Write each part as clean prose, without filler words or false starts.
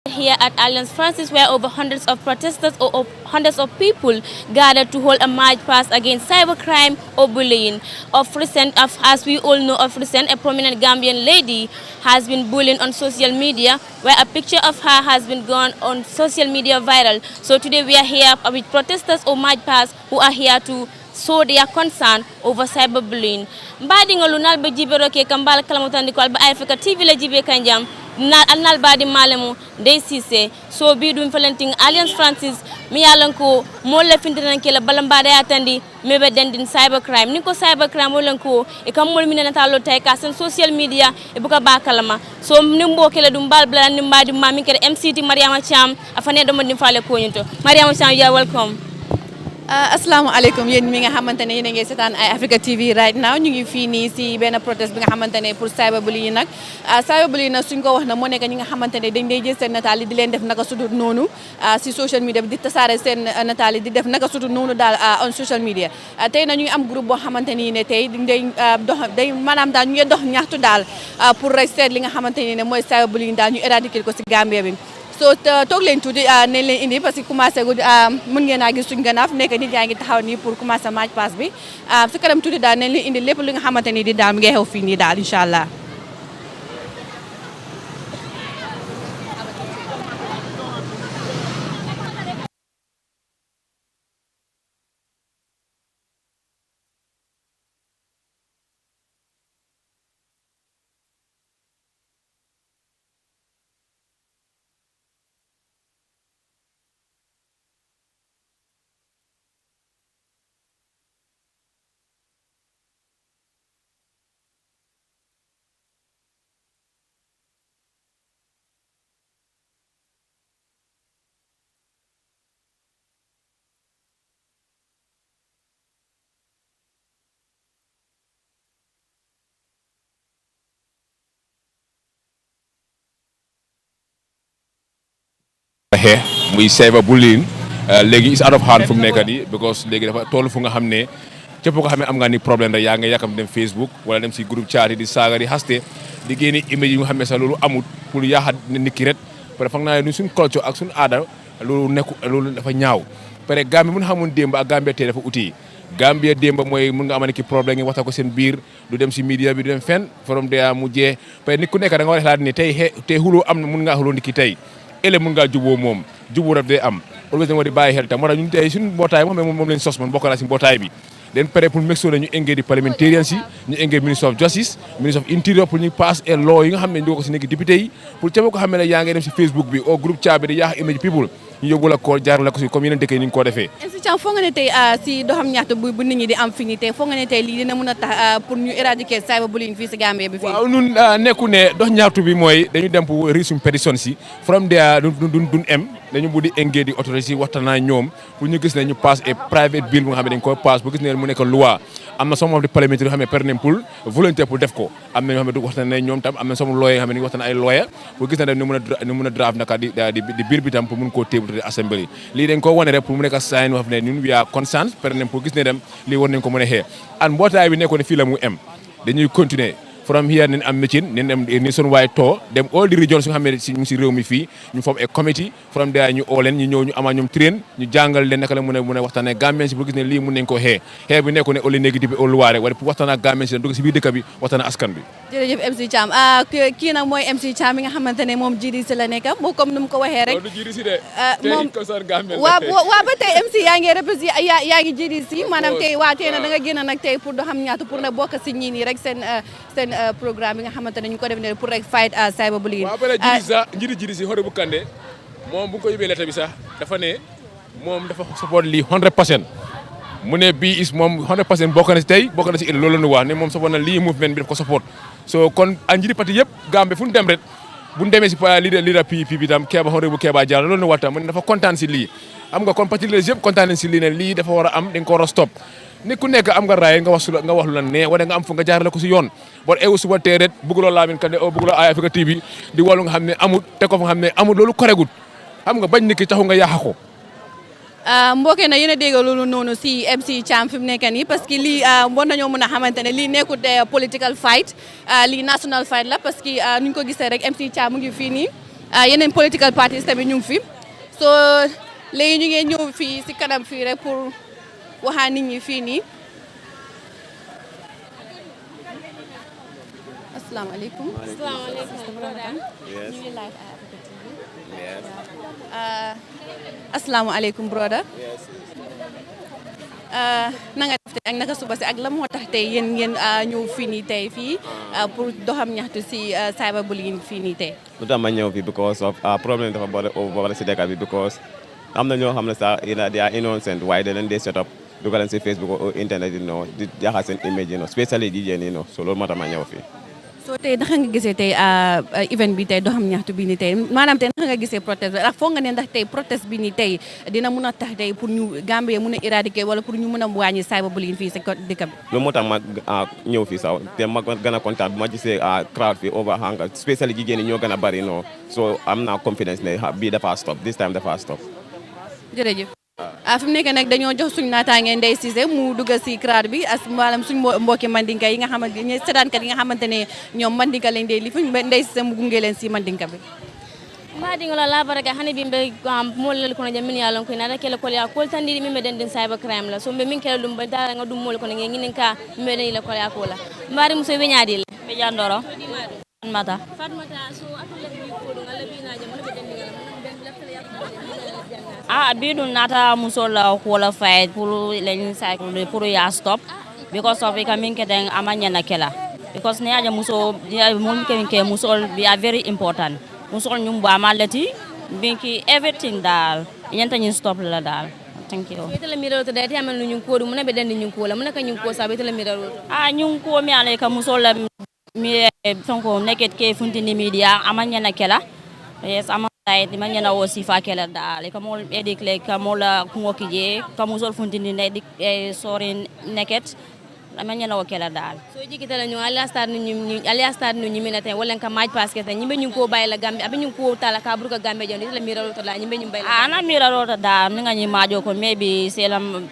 Here at Alliance Francis, where over hundreds of protesters or hundreds of people gathered to hold a march past against cybercrime or bullying. Of recent, as we all know, of recent, a prominent Gambian lady has been bullied on social media, where a picture of her has been gone on social media viral. So today we are here with protesters or march past who are here to show their concern over cyberbullying. Mbadi ngolunal be jibero ke kambala kalamutandi ko alba Africa TV la jibe kanjam na annal badi malemu dey sise so bi dum falenting Alliance Francis mi yalanko mo la findiran ke la balambada atandi mebe dendin cybercrime niko cybercrime wolanko e kam mol minena talo tay ka sen social media e buka bakalama so nimbo ke la dum balbla nimbadi mami ke MCT Mariama Cham afane do mo dim fale ko nyinto Mariama Cham you are welcome. Asalaamaaleykum yéen mi nga xamante ne yéen a ngi seetaan ay Africa TV right now ñu ngi fii nii si benn protest bi nga xamante ne pour cyberbullying nag cyberbullying nag suñ ko wax na moo nekk ñi nga xamante ne dañ day jël seen nataal yi di leen def naka sudut noonu si social media bi di tasaare seen nataal yi di def naka sudut noonu daal on social media tey na ñu ngi am groupe boo xamante ni ne tey day dox day maanaam daal ñu ngi dox ñaxtu daal pour rek seet li nga xamante ni ne mooy cyberbullying daal ñu éradiquer ko si Gambia bi so toog leen tuuti nañ leen indi parce que commencé gu mën ngeen a gis suñ gannaaw nekk nit yaa ngi taxaw nii pour commencer march pass bi si kanam tuuti daal nañ leen indi lépp li nga xamante ni di daal mi ngi xew fii nii daal incha allah. Here muy cyberbullying léegi is out of hand fu mu nekk nii because léegi dafa toll fu nga xam ne képp ko xam ne am nga ni problème rek yaa ngi yàkkam dem Facebook wala dem si groupe chat yi di saaga di haste di génne image yi nga xam ne sax loolu amut pour yaaxat nit ki rek parce que foog naa ne suñ culture ak suñ aada loolu dafa ñaaw pare Gambie mun xamoon démb ak Gambie tey dafa uti Gambie démb mooy mun nga amane ki problème ngi waxtaan ko seen biir du dem si media bi du dem fenn forom de mu jee pare nit ku nekk da nga war a xalaat ni tey xuloo am na mun ngaa xuloo nit ki tey ele mun ngaa juboo moom juboo daf day am always da nga war di bàyyi xel tam moo tax ñun tey suñu mbootaay moo xam ne moom leen sos man bokk naa si mbootaay bi den pare pour make sure ñu engage di parliamentarians yi ñu engage ministre of justice ministre of interior pour ñu pass a law yi nga xam ne ñu ko si nekk député yi pour ca ko xam ne yaa ngi dem si Facebook bi au groupe chat bi di yaax image people ñu yóbbu la ko jaar la ko si comme yeneen dëkk yi ni ñu ko defee foo nga ne tey si doxam ñaxtu bu nit ñi di am fii nii tey foo nga ne tey lii dina mën a tax pour ñu éradiquer cyberbullying fii si Gambie bi fii waaw ñun nekku ne dox ñaxtu bi mooy dañu dem pour resume pétition si from there duñ em dañu buddi engage di autorité si waxtaan naa ñoom pour ñu gis ne ñu pass a private bill bu nga xam ne dañ ko pass bu gis ne mu nekk loi am na some of the parliamentary yoo xam ne per ne pour volontaire pour def ko am na ñoo xam ne du waxtaan ne ñoom tam am na some lawyer yoo xam ne ñu waxtaan ay lawyer pour gis ne ñu mën a draft naka di biir bi tam pour mun koo table assembly lii dañ ko wane rek pour mu nekk sign wax ne ñun we are concerned per ne pour gis ne dem lii war nañ ko mën a xee an mbootaay bi nekkoon ne fii la mu em dañuy continuer from here nen am meeting nen ni son waay too dem all the regions nga xam ne si ñu si réew mi fii ñu form a committee from there ñu oo leen ñu ñëw ñu ama ñoom train ñu jàngal leen naka la mën a waxtaanee Gambien si pour gis ne lii mën nañ ko xee bi nekkoon ne au lieu négatif au luwaare wala pour waxtaan ak Gambien si dugg si biir dëkk bi waxtaan askan bi jërëjëf MC Cham kii nag mooy MC Cham mi nga xamante ne moom GDC la nekk moo comme nu mu ko waxee rek moom waa ba tey MC yaa ngi représenté yaa ngi GDC maanaam tey waa tey na da nga génn nag tey pour doxam ñaatu pour nag bokk si ñii nii rek seen programme bi nga xamante ne ñu ko def ne pour rek fight cyberbullying waaw pare jiri si xore bu kande moom bu ko yóbbee lettre bi sax dafa ne moom dafa support lii 100% mu ne bii is moom 100% bokk na si tey bokk na si loolu la ñu wax ne moom support na lii movement bi daf ko support so kon a njiri parti yëpp Gambie fu ñu dem rek bu ñu demee si leader PPP bi tam Keba xore bu Keba Diallo loolu ñu wax tam mu ne dafa kontaan si lii am nga kon parti leaders yëpp kontaan nañ si lii ne lii dafa war a am dañ ko war a stop nit ku nekk am nga raay nga wax lu la ne wala nga am fu nga jaarale ko si yoon bon ewu suba tey rek bëgguloo Lamin Kandeh o bëgguloo ay Africa TV di wàllu nga xam ne amul te ko fa nga xam ne amul loolu koregut xam nga bañ nit ki taxu nga yaaxa ko mbokk na yéen a dégg loolu noonu si MC Cham fi mu nekk nii parce que lii war nañoo mën a xamante ne lii nekkul political fight lii national fight la parce que nuñ ko gisee rek MC Cham mu ngi fii nii yeneen political parties tamit ñu ngi fi so léegi ñu ngi ñëw fii si kanam fii rek pour waxaa nit ñi fii nii asalaamaaleykum. ñu ngi live asalaamaaleykum brother. na nga def tey ak naka suba si ak la moo tax tey yéen ngeen ñëw fii nii tey fii pour doxam ñaxtu si cyberbullying fii nii tey. lu tax ma ñëw fii because of problème dafa boole si dëkk bi because am na ñoo xam ne sax they are innocent waaye da leen dee set up dugal leen si Facebook ou internet yi no di jaxase seen image yi no spécially jigéen yi no so loolu moo tax ma ñëw fii. so tey naka nga gisee tey event bi tey doxam ñaxtu bi ni tey maanaam tey naka nga gisee protest bi ndax foog nga ne ndax tey protest bi ni tey dina mun a tax tey pour ñu Gambie mun a éradiquer wala pour ñu mun a wàññi cyberbullying fii si dëkk bi. loolu moo tax ma ñëw fii sax te ma gën a kontaan bu ma gisee crowd fii over hanga spécially jigéen yi ñoo gën a bari no so am naa confidence ne bii dafa stop this time dafa stop. jërëjëf. fi mu nekk nag dañoo jox suñu naataange Ndeye Cissé mu dugg si crowd bi as maanaam suñu mbokki mandinka yi nga xamante ne seetaankat yi nga xamante ne ñoom mandinka lañ dee li fi Ndeye Cissé mu gunge leen si mandinka bi. mbaɗiŋola labaraka hani ɓe ɓe mollel kono jam min yalon koye nata kele kolya koltandiri min ɓe den cyber crime la so ɓe min kele ɗum ɓe daraga ɗum mol kono ginin ka min ɓe ila kolya kola mbari muso weñadile ɓe jandoro fatmata so atolle bi ko ɗum alla binaje mon ɓe dendigala bi ɗum nata musol kola fight pour len cycle pour ya stop because of ka min keten amanyana kela because ne aja muso mum ke musol be are very important musol nyum ba malati binki everything dal nyanta nyin stop la dal thank you betela miro to dati amen nyum ko dum ne be den nyum ko la mun ka nyum ko sa betela miro nyum ko mi ale ka musol la mi sonko neket ke funtini media amanyana kela yes di manyana wo sifa kela dal ka mol edik le ka mola kungoki je ka musol funtini ne dik sorin neket amanyana wo kela dal so jikitala ñu ali astar ñu ñimina tay wala ka maj parce que tay ñimbe ñu ko bayila gambe abi ñu ko tala ka burka gambe joni la miralo to la ñimbe ñu bayila ana miralo to da ni nga ñi majo ko maybe selam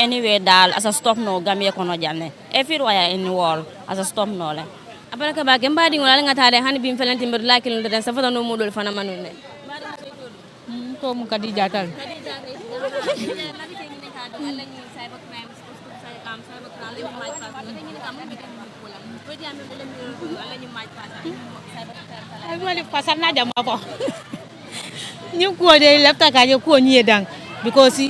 anyway dal as a stop no gambe ko no janne everywhere in the world as a stop no le abaraka ba ke mbadi ngol nga tare hani bim felenti mbir lakil ndo den safata no modol fana manune ko mu kadija tal wali pasarna jama ko ñu ko de lefta ka je ko ñi dang because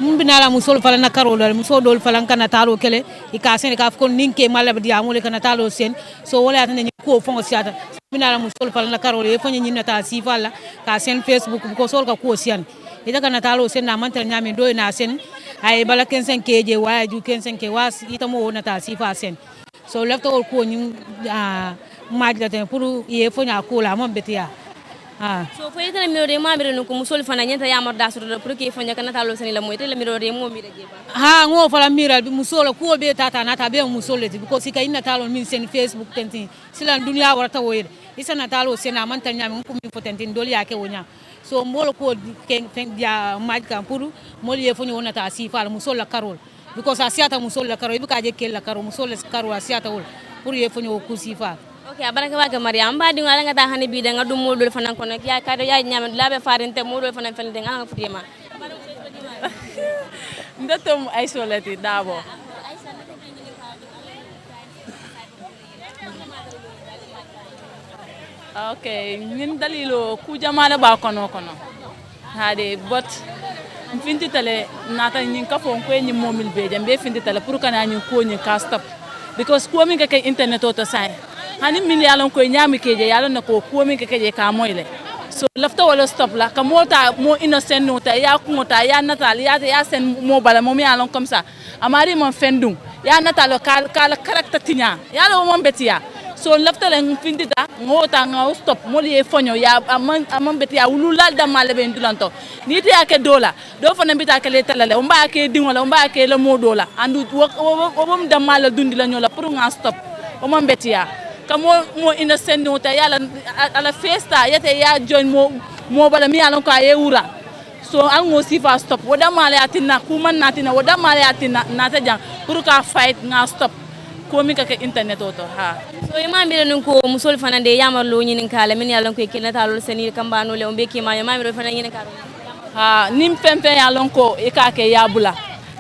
mun binala musol fala na karol musol dol fala kana talo kele i ka sen ka ko ninke mala bi amule kana talo sen so wala tan ni ko fongo siata binala musol fala na karol e fonyi na ta sifala ka sen Facebook ko sol ka ko sian ita kana talo sen na mantel nyame do na sen ay bala kensen keje waya ju kensen ke was ita mo na ta sifa sen so lefta ko ni majla ten pour ye fonya ko la mon betia so fo yitala miro de mamire no ko musol fana nyanta yamar da so pour que fonya kana talo sen la moy tele miro de mo mire jeba ngo fala miral bi musol ko be tata nata be musol le because sika ina talo min sen Facebook tenti sila dunya warta woyde isana talo sen na mantal nyame ko min fotentin dol yake wonya so molo ko ken dia majka pour mol ye fonya wona ta sifal musol la karol because asiata musol la karol bi ka je kel la karol musol la karol asiata wol pour ye fonya ko sifal okay abaraka waga Mariam mbadi ngala nga ta hani bi da nga dum modol fana ko nak ya kado ya nyame labe farinte modol fana felinte nga nga futima ndatom ay solati dabo okay min dalilo ku jamala ba kono hade but finti tale nata nyin ka fon ko nyi momil be jambe finti tale pour kana nyin ko nyin ka stop because ko min ka kay internet to sai hani min yalon ko nyami keje yalon na ko min ka keje ka moyle so lafta wala stop la ka mota mo innocent no ta ya ko ta ya natal ya sen mo bala mo mi yalon comme ça amari mon fendum ya natal kala character tinya yalo mo betia so lafta len findita ngota nga stop mo li fonyo ya amman betia wululal da male be ndulanto ni te yake dola do fana bita ke le talale o mba ke dingola o mba ke le mo dola andu o bom da male dundi la nyola pour nga stop o mo betia kamo mo innocent no ta yala ala festa yete ya join mo bala mi yalon ko aye wura so an mo sifa stop wada male atina kuma natina wada male atina nata jang pour ka fight nga stop ko mi ka ke internet oto ha so imambire nun ko musol fanande yamarlo nyinin kala min yalla ko ke natalo seni kambano le on be ki ma imambire fanande nyinin kala ha nim pempe ya lon ko e ka ke yabula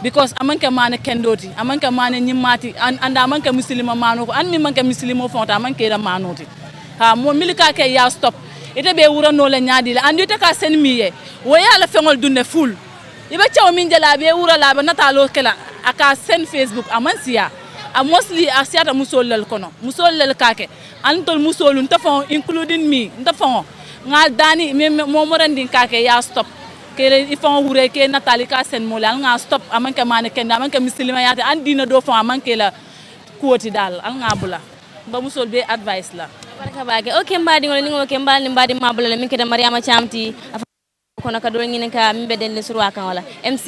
because amanke mane kendoti amanke mane nyimmati anda amanke muslima mano ko an mi manke muslimo fonta amanke da manoti ha mo milika ke ya stop ite be wura no le nyaadi la andi te ka sen miye wo ya la fengol dunne full ibe chaw min jala be wura la ba natalo kala aka sen facebook amansiya a mostly a siata musol lel kono musol lel kake antol musolun ta fon including me ta fon ngal dani mo morandin kake ya stop kele ifon hure ke natali ka sen mo la nga stop amanke mane ken amanke muslima yata andina do fon amanke la kuoti dal al nga bula ba musol be advice la barka bage okay mbadi ngol ningo ke mbal ni mbadi mabula min ke da mariama chamti kono ka do nginen ka min be den le surwa kan wala mc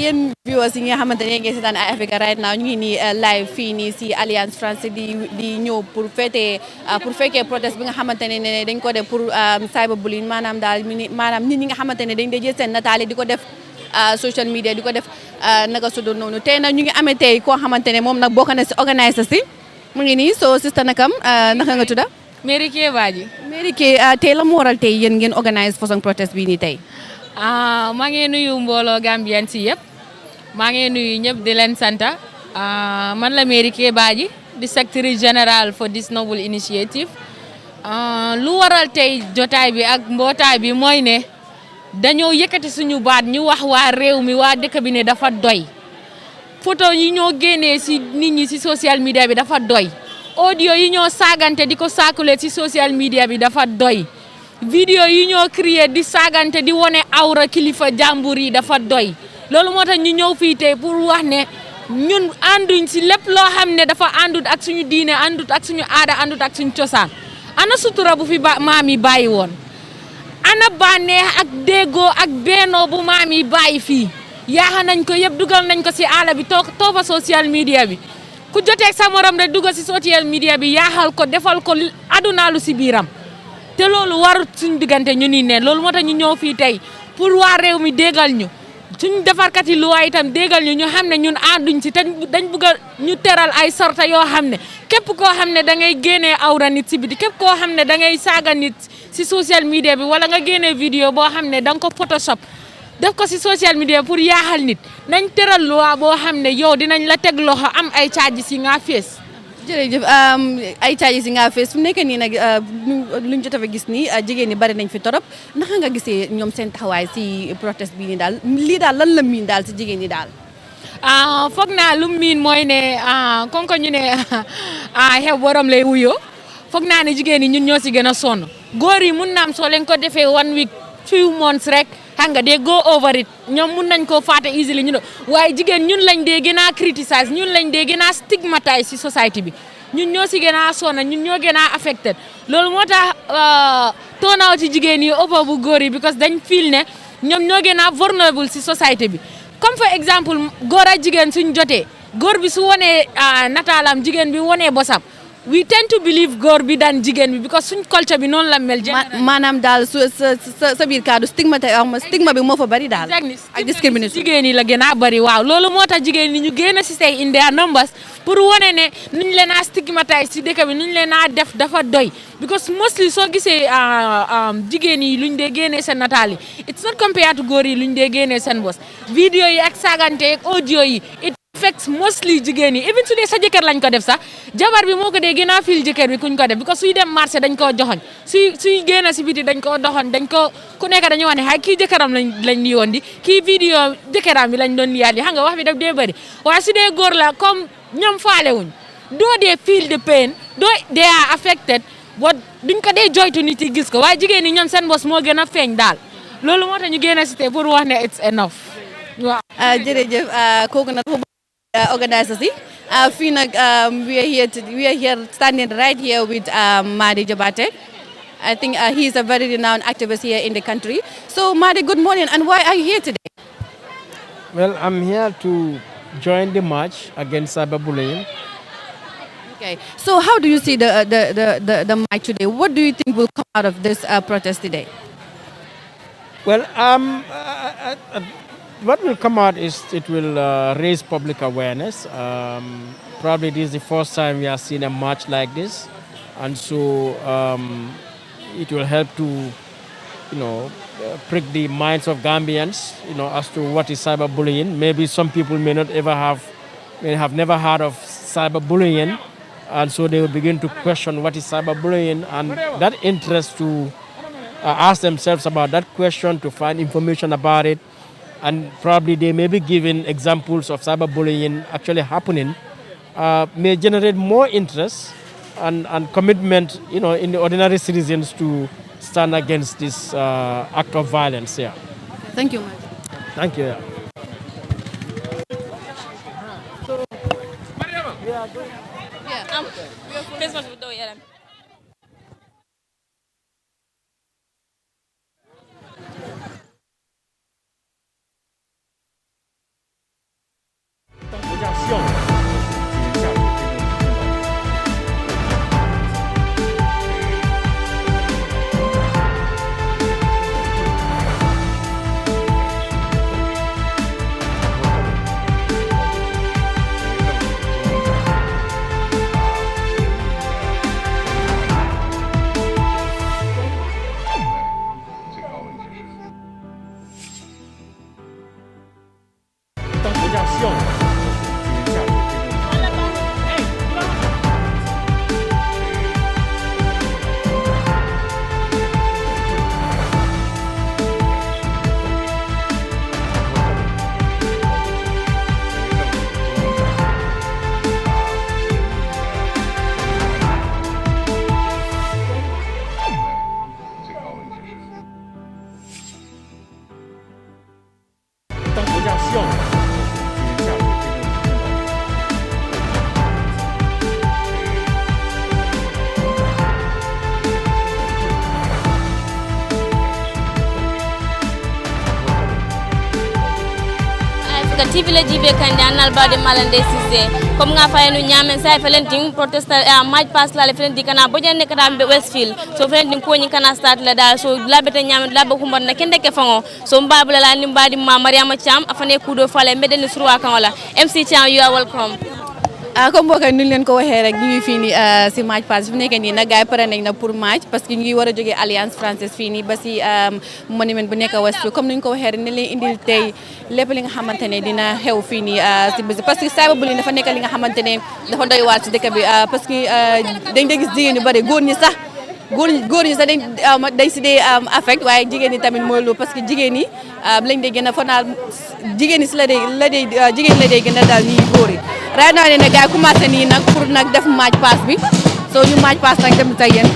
yéen viewers yi nga xamante ne ngeen seetaan Africa right now ñu ngi nii live fii nii si Alliance Française di ñëw pour fekkee protest bi nga xamante ne dañ ko def pour cyberbullying maanaam daal maanaam nit ñi nga xamante ne dañ dee jël seen nataal di ko def social media di ko def naka sudul noonu tey nag ñu ngi amee tey koo xamante ne moom nag bokk na si organiser si mu ngi nii soo sista nakam naka nga tudda Mary Kay Badji. Mary Kay tey la mu waral tey yéen ngeen organise façon protest bii nii tey maa ngi nuyu mbooloo Gambien si yëpp maa ngi nuyu ñëpp di leen santa man la Mary Kay Badji di secretary general for this noble initiative lu waral tey jotaay bi ak mbootaay bi mooy ne dañoo yëkkati suñu baat ñu wax waa réew mi waa dëkk bi ne dafa doy photo yi ñoo génnee si nit ñi si social media bi dafa doy audio yi ñoo saagante di ko saakule si social media bi dafa doy vidéo yi ñoo créé di saagante di wone awra kilifa jàmbur yi dafa doy loolu moo tax ñu ñëw fii tey pour wax ne ñun ànduñ si lépp loo xam ne dafa àndut ak suñu diine àndut ak suñu aada àndut ak suñu cosaan ana sutura bu fi maam yi bàyyi woon ana bànneex ak déggoo ak bennoo bu maam yi bàyyi fii yaaxa nañ ko yëpp dugal nañ ko si àll bi toppa social media bi ku joteeg sa morom rek dugal si social media bi yaaxal ko defal ko adunaalu si biiram te loolu warut suñu diggante ñu nii ne loolu moo tax ñu ñëw fii tey pour waa réew mi déggal ñu suñu defarkat yi luwaay itam déggal ñu xam ne ñun ànduñ si te dañ bëgg a ñu teral ay sorta yoo xam ne képp koo xam ne da ngay génnee awra nit si biti képp koo xam ne da ngay saaga nit si social media bi wala nga génnee vidéo boo xam ne da nga ko photoshop def ko si social media pour yaaxal nit nañ teral luwaa boo xam ne yow dinañ la teg loxo am ay charges yi nga fees jërëjëf ay charges yi nga fees fu nekk nii nag luñ jot a gis nii jigéen ñi bari nañ fi torop naka nga gisee ñoom seen taxawaay si protest bii nii daal lii daal lan la miin daal si jigéen ñi daal foog naa lu miin mooy ne kon ko ñu ne xew borom lay wuyoo foog naa ne jigéen ñi ñun ñoo si gën a sonn góor yi mun naam soo leen ko defee 1 week 2 months rek xam nga they go over it ñoom mun nañ koo faate easily ñu waaye jigéen ñun lañ dee gën a criticize ñun lañ dee gën a stigmatize si society bi ñun ñoo si gën a sonn ñun ñoo gën a affected loolu moo tax toonaaw ci jigéen yi ëpp bu góor yi because dañ feel ne ñoom ñoo gën a vulnerable si society bi comme for exemple góor ak jigéen suñ jotee góor bi su wonee nataalam jigéen bi wonee bosam we tend to believe góor bi daan jigéen bi because suñ culture bi noonu la mel. maanaam daal sa biir kaddu stigma bi moo fa bari daal. ak discrimination jigéen yi la gën a bari waaw loolu moo tax jigéen ñi ñu génn si say in their numbers pour wane ne nuñ leen a stigmatize si dëkk bi nuñ leen a def dafa doy because mostly soo gisee jigéen yi luñ dee génnee seen nataal yi it's not compared to góor yi luñ dee génnee seen bos vidéo yi ak saagante ak audio yi affects mostly jigéen yi even su dee sa jëkkër lañ ko def sax jabar bi moo ko dee gën a fil jëkkër bi kuñ ko def because suy dem marché dañ koo joxoñ suy génn si biti dañ koo doxoñ dañ ko ku nekk dañu wax ne xay kii jëkkëram lañ li woon di kii vidéo jëkkëram bi lañ doon liyaat yi xam nga wax bi daf dee bëri waaye su dee góor la comme ñoom faale wuñ doo dee feel the pain doo they are affected but duñ ko dee joytu nit yi gis ko waaye jigéen ñi ñoom seen bos moo gën a feeñ daal loolu moo tax ñu génn si te pour wax ne it's enough waaw jërëjëf kooku nag organisers yi fii nag we are here standing right here with Madi Jabate. I think he is a very renowned activist here in the country. So Madi, good morning, and why are you here today? Well, I'm here to join the march against cyberbullying. Okay, so how do you see the march today? What do you think will come out of this protest today? Well, what will come out is it will raise public awareness. Probably this is the first time we are seeing a march like this, and so it will help to, prick the minds of Gambians, as to what is cyberbullying. Maybe some people may have never heard of cyberbullying, and so they will begin to question what is cyberbullying, and that interest to ask themselves about that question, to find information about it, and probably they may be given examples of cyberbullying actually happening, may generate more interest and commitment, in the ordinary citizens to stand against this act of violence. Yeah. Thank you, ma'am. Thank you. Christmas with the yaram. TV la jibe kan nal bade malande sise comme nga fayenu nyamen say felenting protest match pass la felenti kana bojane kata be Westfield so felenti ko nyi kana start la dal so labete nyamen labbe ko mbon na kende ke fango so mbabula la ni mbadi ma Mariama Cham afane kudo fale medeni surwa kan wala MC Cham, you are welcome. Comme mbokk yi ni leen ko waxee rek ñu ngi fii nii si match pass fi mu nekk nii nag gars yi pare nañ na pour match parce que ñu ngi war a jógee Alliance Française fii nii ba si monument bu nekk Westfield comme ni ñu ko waxee rek ne leen indil tey lépp li nga xamante ne dina xew fii nii si bés parce que cyberbullying dafa nekk li nga xamante ne dafa doy waar si dëkk bi parce que dañ dee gis jigéen yu bëri góor ñi sax dañ si dee affect waaye jigéen ñi tamit mooy loolu parce que jigéen ñi lañ dee gën a fonaal jigéen ñi si jigéen la dee gën a daal ñii góor yi right now ne nag gars yi commencé nii nag pour nag def match pass bi soo ñu match pass nag dem tey yéen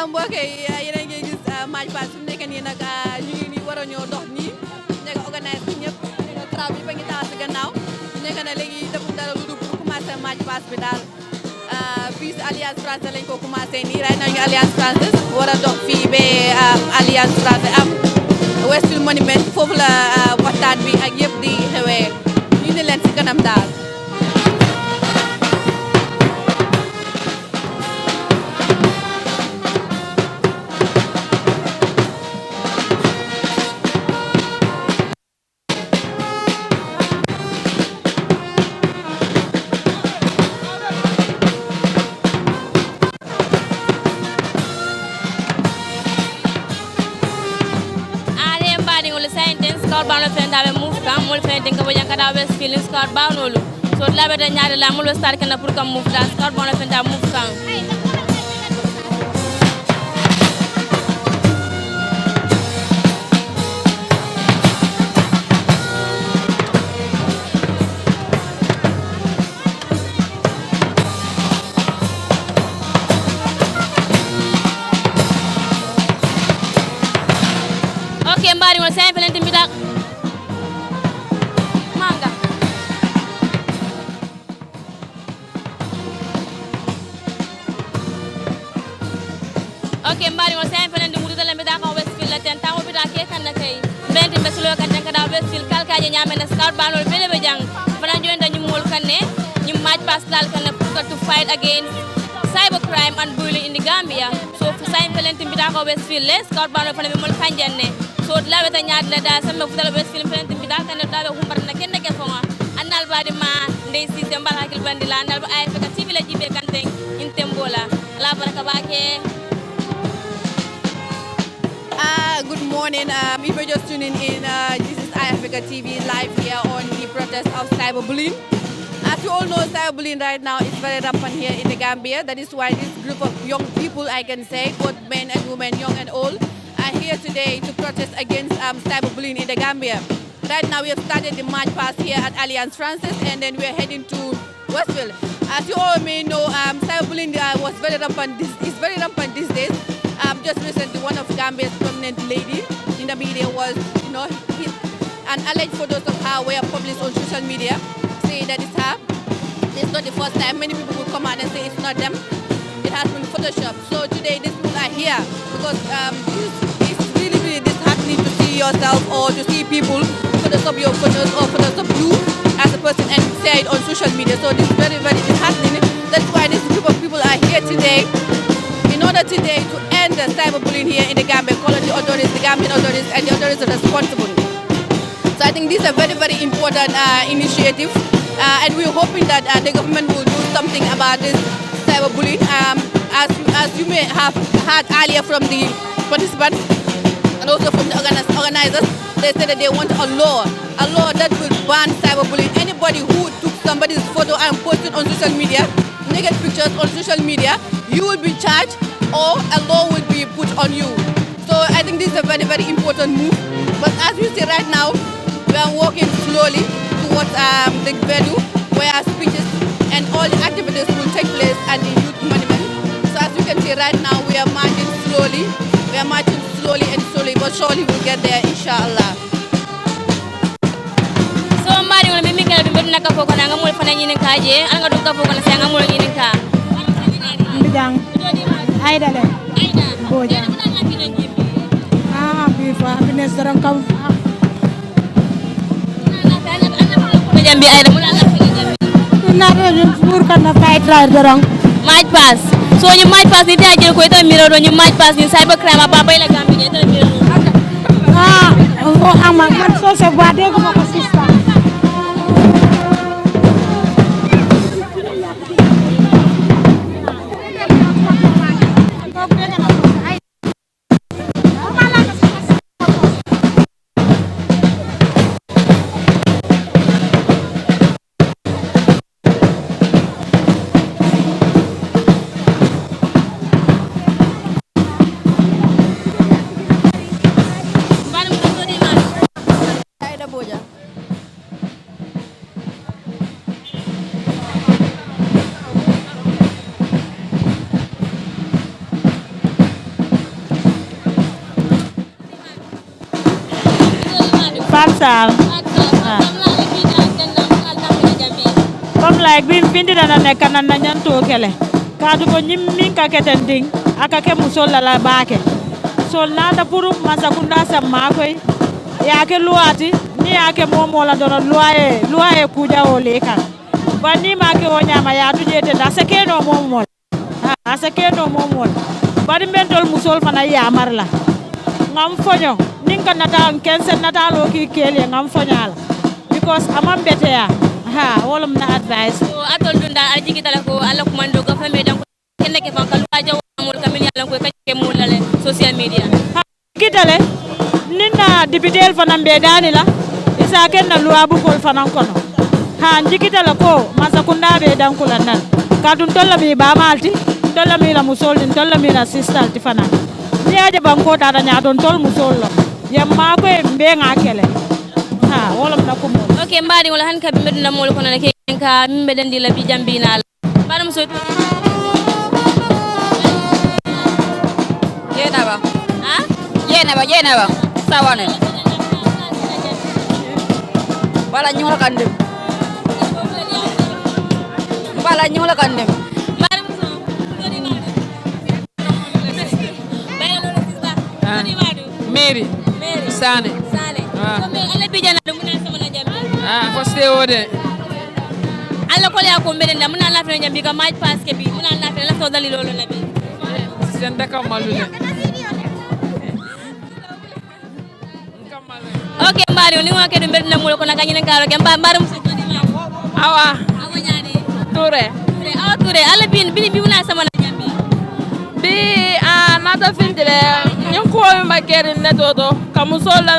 mbokk yi yéen a ngi gis match pass fi mu nekk nii nag ñu ngi nii war a ñoo dox nii nekk organise bi ñëpp crowd bi ba ngi taxaw si gannaaw nekk na léegi deful dara lu dul pour commencer match pass bi daal fii si Alliance Française lañ ko commencé nii ray nañu Alliance Française war a dox fii ba Alliance Française am Westfield Monument foofu la waxtaan bi ak yëpp di xewee ñu ne leen si kanam daal. mol fene denga bo jankada Westfield scout bawnolu so labe da nyaade la mol start kana pour kam move da scout bon fene da move kan Okay, mbari wala sen felenti mbida manga. Okay, mbari wala sen felenti mudu dala mbida ko Westfield la ten tawo bida ke kan nakay. Benti besulo kan tan kada Westfield kalka je nyame na scout banol bele be jang. Fana join dañu mol kanne ñu match pass dal kan to fight against cybercrime and bullying in the Gambia. So sen felenti mbida ko Westfield le scout banol fana be mol kanjenne. So lawe ta nyaade la da sama futala Westfield felenti mbida kan dawe humbar na kenne ke fonga annal badi ma ndey sise mbala hakil bandi la annal ba ay feka TV la jibe kan ten intembola la baraka bake. Good morning. If you're just tuning in, this is iAfrica TV live here on the protest of cyberbullying. As you all know, cyberbullying right now is very rampant here in the Gambia. That is why this group of young people, I can say, both men and women, young and old, are here today to protest against cyberbullying in the Gambia. Right now, we have started the march past here at Alliance Francis, and then we are heading to Westfield. As you all may know, cyberbullying was very rampant. Is very rampant these days. Just recently, one of Gambia's prominent lady in the media was, an alleged photos of her were published on social media, saying that it's her. It's not the first time. Many people will come out and say it's not them. It has been photoshopped. So today, these people are here because it's really, really disheartening to see yourself or to see people photoshop your photos or photoshop you as a person and say it on social media. So this is very, very disheartening. That's why this group of people are here today in order today to end the cyberbullying here in the Gambia, calling the authorities, the Gambian authorities, and the authorities are responsible. So I think this is a very, very important initiative, and we're hoping that the government will do something about this cyberbullying. As you may have heard earlier from the participants and also from the organizers, they said that they want a law that will ban cyberbullying. Anybody who took somebody's photo and posted on social media, naked pictures on social media, you will be charged or a law will be put on you. So I think this is a very, very important move. But as you see right now, we are walking slowly towards the venue where our speeches and all the activities will take place at the youth monument. So as you can see right now, we are marching slowly. We are marching slowly and slowly, but surely we'll get there, inshallah. So mbari wala mimi kala dumbe naka foko na ngamul fana nyinin kaje anga dum ka foko na sa ngamul nyinin ka mbijang aida le boja bifa bines daram kam jambi aida mun Allah fi jambi na do pour kan na fight right dorong match pass so ñu match pass ni ta jël ko ita miro do ñu match pass ni cybercrime ba bay la gambi ita miro o ama man so se ba de ko ko sista Fansal. Comme like bim findi na nekk na nyanto kele. Kadu ko nyimmin ka ketending aka ke musol la baake. So nada puru masakunda sa makoy. Ya ke luati ni ya ke momo la dono luaye kuja ole kan. Bani ma ke wonya ma ya tuje te da seke no momo. Ha seke no momo. Bani mentol musol fana ya marla. Ngam fonyo ninka nata kensen nata lo ki kele ngam fonyal because amam bete ya ha wolum na advice so atol dunda aljigi tala ko alla ko mando go fami dan kenne ke fankal wajo amul kamin yalla ko ke mulale social media kitale nina dibitel fanam be dani la isa ken na luabu kol fanan kono ha njikita la ko masakunda be dan kula nan kadun tolla mi ba malti tolla mi la musol din tolla mi la sister ti fanan niaje banko tata nya don tol musol lo yamma ko be ngakele ha wala na ko mo okay mbadi wala han ka be meduna mol kono ne ka mbe den di la bi jambina bana muso Yenaba sawane bala nyula kandem Mary Sane me ala bi jana dum na sama na jambi ko stewode alla ko ya ko mbeden da muna la fe jambi ka match pass ke bi muna la fe la so dali lolo nabi sen daka malude okay mbari ni wa ke dum bedna mul ko na kanyinen karo ke mbari muso to di awa nyani Touré awa Touré alla bi muna sama na jambi bi nata fintile ñin ko ma keri netoto kamusola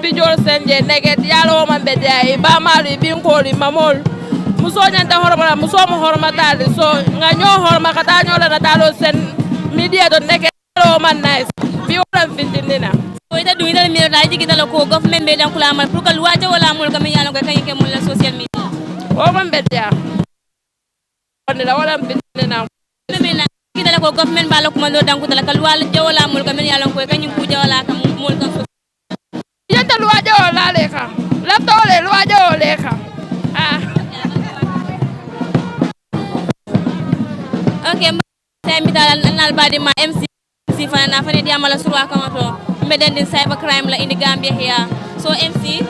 bijol senje neget yalo man bede ay ba mali bin ko li mamol muso nyanta horma muso mo horma tali so nga ño horma kata ño la talo sen media do neget yalo man nice bi wala fintinina o ita du ita mi da jigi dala ko government be dan kula mal pour que luwaje wala mul kam yalo ko kanyike mul la social media o man bede ya on la wala fintinina dala ko government bala ko mando danku dala kal wala jawala mul kam yalla ko kanyum ku jawala kam mul kam yanta luwaje wala le ka la tole luwaje wala ka okay time dal nal badi ma MC fana na fane diamala surwa kamato mbeden din cyber crime la indi Gambia here so MC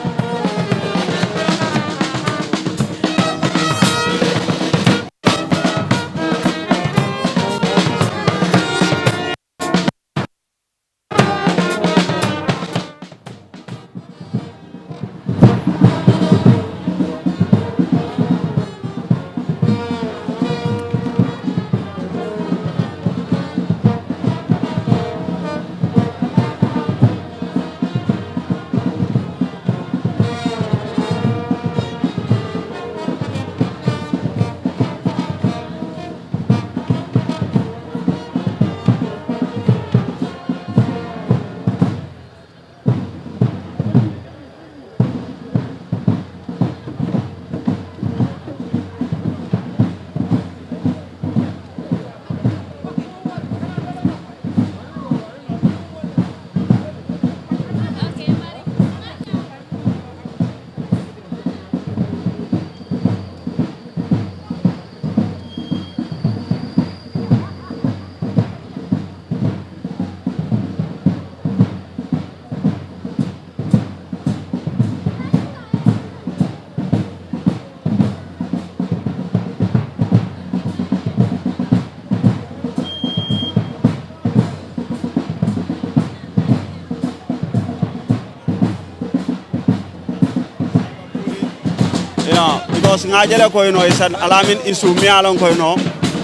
because ngajele ko ino isan alamin isu mi alon ko ino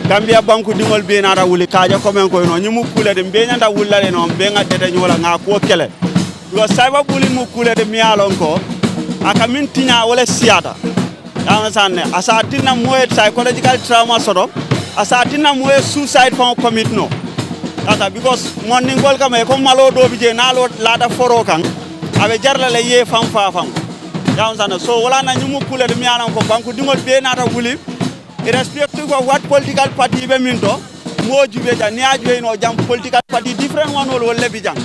Gambia banku dingol be na wuli kaja ko men ko ino nyimu kule de be nyanda wulale no be ngadde de nyola nga ko kele because sayba buli mu kule de mi alon ko aka min tinya wala siata ya sanne asatina moye psychological trauma sodo asatina moye suicide from commit no ata because morning gol kam e ko malo do bije na lo lada foro kan abe jarla le ye fam fa fam ya sanne so wala na nyimu kule de mi alon ko banku dingol be na wuli irrespective of what political party be minto mo jube ja ni ajbe no jam political party different one wol wolle bi jam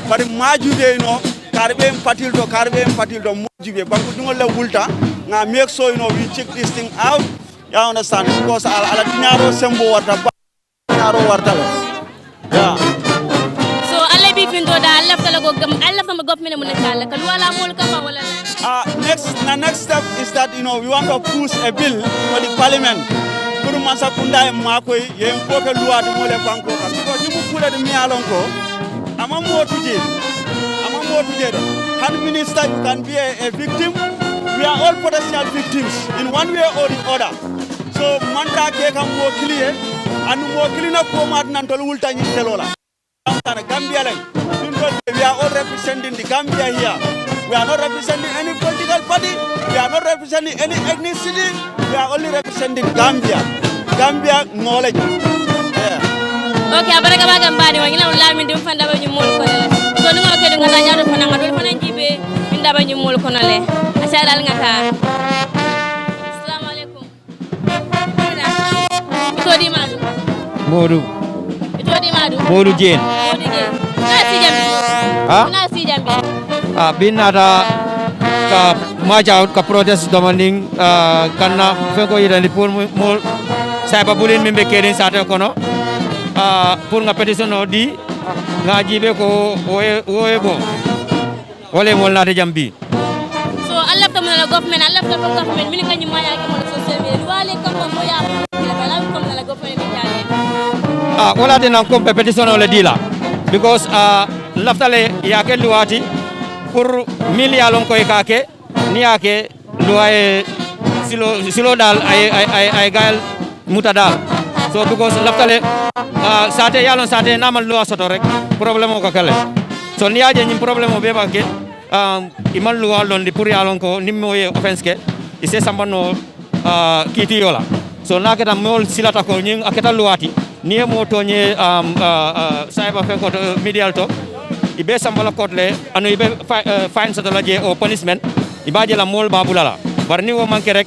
par ma jube no karbe patil do mo jube banku dingol la wulta nga make so we check this thing out you understand because ala tinyaro sembo warta tinyaro warta yeah so alle bi findo da alla fala go gam alla fama government mun kala kal wala mol kama wala next step is that we want to push a bill for the parliament pour mansa kunda e makoy ye ko ke loi de mole banko ka because dimu kula de mi alon ko ama motuje de han minister you can be a victim we are all potential victims in one way or the other so manda ke kam mo clear and mo clear ko mat nan tol wulta ni telola Gambia we are all representing the Gambia here we are not representing any political political party. We are not representing any ethnicity. We are only representing Gambia. Gambia knowledge. Yeah. Okay, abaraka baga mbani wangina ulami ndim fanda ba nyumul kono le. So ni ngoke du ngata nyaado fana ngadol fana njibe minda ba nyumul kono le. Acha dal ngata. Assalamu alaikum. Itodi madu. Modu. Itodi madu. Modu Jane. Modu Jane. Na si jambi. Na si jambi. Binata ka maja ka protest domanding kanna fenko yidani pour mo cyberbullying membe keden sate kono pour nga petition o di nga jibe ko oye bo wole mol nata jambi so Allah ta mala government Allah ta government min kanyi maya ke mo social media wale kam ko ya la ko la government mi jale wala de nan ko petition o le di la because laftale ya ke luwati pour millialon koy kake ni yake luwaye silo dal ay gal muta dal so because laftale sate yalon sate namal luwa soto rek problème ko kale so ni yaje nyim problème o be banke imal luwa lon di pour yalon ko nimmo ye offense ke ise sambano kiti yola so naketa mol silata ko nyin aketa luwati ni mo tonye cyber fen ko medial to ibe sambala kotle anu ibe fine soto la je o punishment ibaje la mol babulala bar ni wo manke rek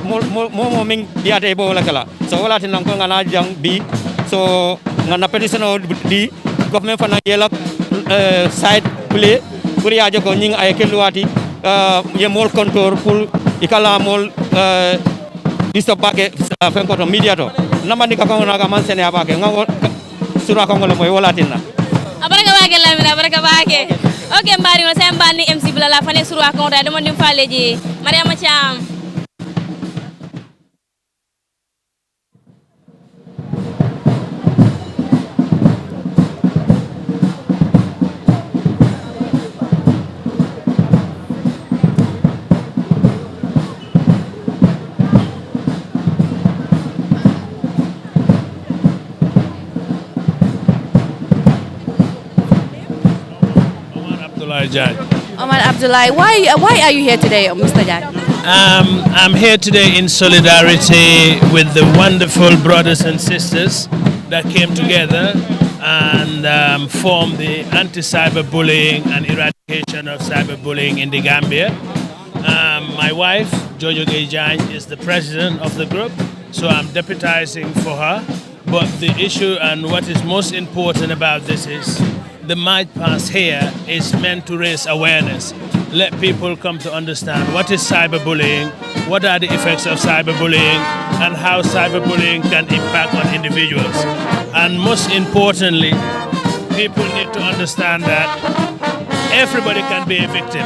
mo min diate bo la kala so wala tin ko ngana jang bi so ngana petition di government fana yela side play pour yaaje ko ñing ay keluwati ye mol contour pour ikala mol stop bake fen ko to media to namani ka ko na ga man sene abake ngawo sura ko ngol moy wala tin na abaraka bake lamina abaraka bake okay mbari no sembani MC Bilala fane suru akon da demo dim faleji Mariama Cham Omar Abdullahi, why are you here today, Mr. Jan? I'm here today in solidarity with the wonderful brothers and sisters that came together and formed the anti-cyberbullying and eradication of cyberbullying in the Gambia. My wife, Jojo Gejany, is the president of the group, so I'm deputizing for her. But the issue and what is most important about this is the Might Pass here is meant to raise awareness, let people come to understand what is cyberbullying, what are the effects of cyberbullying, and how cyberbullying can impact on individuals. And most importantly, people need to understand that everybody can be a victim.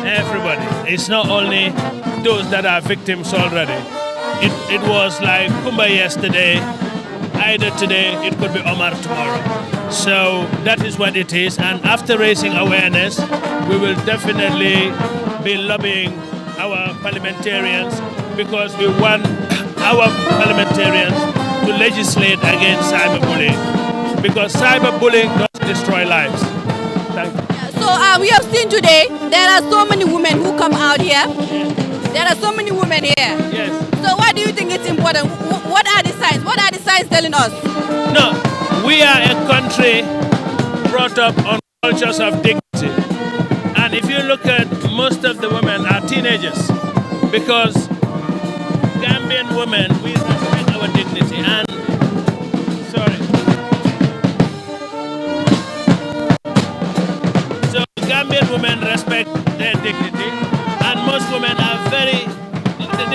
Everybody. It's not only those that are victims already. It was like Kumba yesterday, either today, it could be Omar tomorrow. So that is what it is. And after raising awareness, we will definitely be lobbying our parliamentarians because we want our parliamentarians to legislate against cyberbullying because cyberbullying does destroy lives. Thank you. So we have seen today, there are so many women who come out here. There are so many women here. Yes. So why do you think it's important? What are the signs? What are the signs telling us? No, we are a country brought up on cultures of dignity. And if you look at most of the women are teenagers because Gambian women, we respect our dignity. And, sorry. So Gambian women respect their dignity. And most women are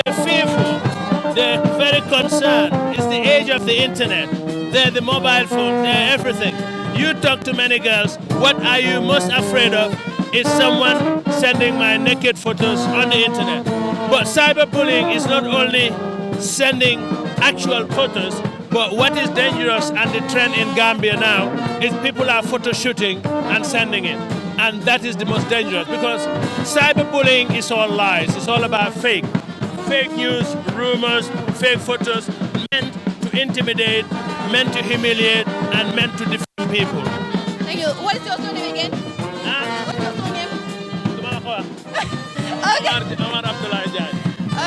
they're fearful. They're very concerned. It's the age of the internet. They're the mobile phone. They're everything. You talk to many girls, what are you most afraid of? Is someone sending my naked photos on the internet. But cyberbullying is not only sending actual photos, but what is dangerous and the trend in Gambia now is people are photo shooting and sending it. And that is the most dangerous because cyberbullying is all lies. It's all about fake news, rumors, fake photos, meant to intimidate, meant to humiliate, and meant to defame people. Thank you. What is your name again? What's your name? Omar Abdullah Jai.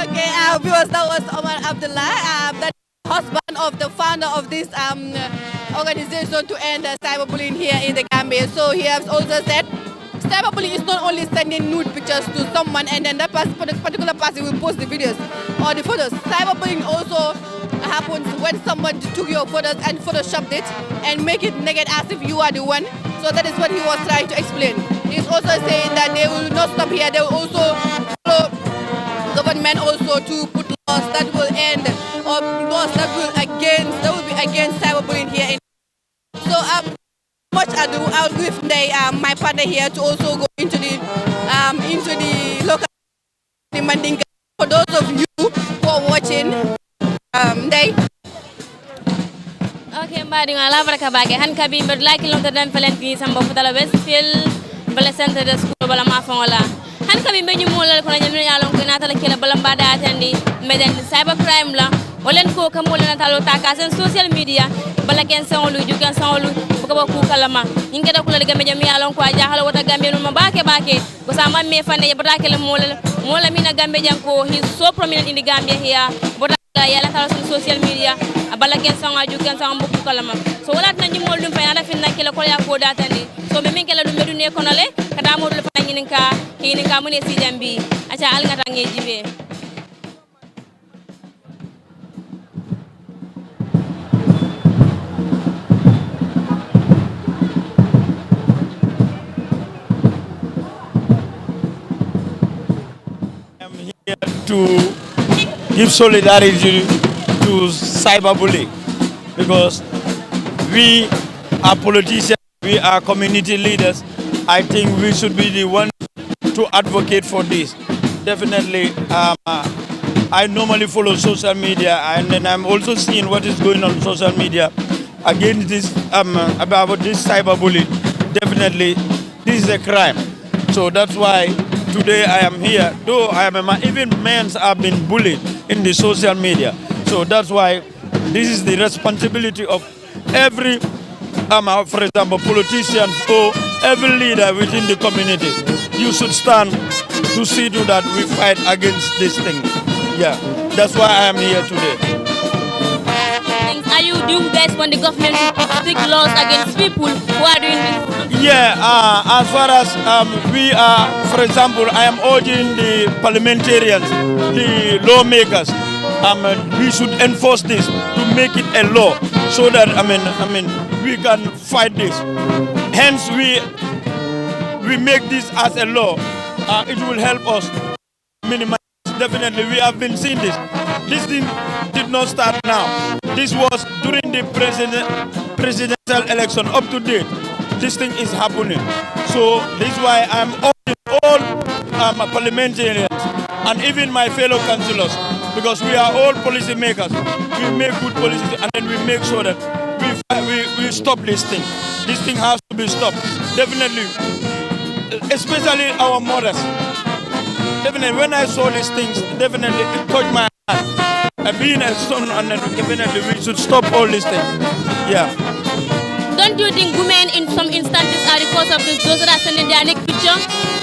Okay, viewers, that was Omar Abdullah, the husband of the founder of this organization to end cyberbullying here in the Gambia. So he has also said cyberbullying is not only sending nude pictures to someone and then that particular person will post the videos or the photos. Cyberbullying also happens when someone took your photos and photoshopped it and make it naked as if you are the one. So that is what he was trying to explain. He's also saying that they will not stop here. They will also follow government also to put laws that will end or laws that will be against cyberbullying here. So much ado, I'll give my partner here to also go into the local Mandinka. For those of you who are watching, Okay, mbadi ngala baraka bage han kabi mbed like lonta dan falenti sambo futala Westfield bala center de school bala ma fongola han kabi mbeñu molal ko nyamno yalon ko natala kala bala mbada atandi meden cyber crime la wolen ko kam wolen natalo takasen social media bala ken sawlu jukan sawlu ko ba ku kalama inga da kula daga mejam yalon ko aja hala wata gambe no bake ko sama me fanne yabata kala molal mina gambe janko he so prominent in the Gambia here yala tala sun social media abala ken sanga ju ken sanga buku kalama so wala tan ni mol dum fa yana finna kala ko ya ko datandi so be min kala dum medu ne kono le kada modul fa nginin ka mune si jambi acha al ngata ngeji be I'm here to give solidarity to cyberbullying because we are politicians, we are community leaders. I think we should be the ones to advocate for this. Definitely, I normally follow social media and then I'm also seeing what is going on social media against this, about this cyberbullying. Definitely, this is a crime. So that's why today I am here, though I am even men have been bullied in the social media. So that's why this is the responsibility of every, for example, politicians or every leader within the community. You should stand to see to that we fight against this thing. Yeah, that's why I am here today. Are you doing best when the government stick laws against people who are doing this? Yeah, as far as we are, for example, I am urging the parliamentarians, the lawmakers, we should enforce this to make it a law so that we can fight this. Hence, we make this as a law. It will help us minimize. Definitely, we have been seeing this. This thing did not start now. This was during the presidential election. Up to date, this thing is happening. So this is why I'm urging all parliamentarians and even my fellow councillors, because we are all policy makers. We make good policies and then we make sure that we stop this thing. This thing has to be stopped. Definitely, especially our mothers. Definitely, when I saw these things, definitely it touched my heart. Being a son, and definitely we should stop all these things. Yeah. Don't you think women in some instances are the cause of this, those that are sending their naked picture?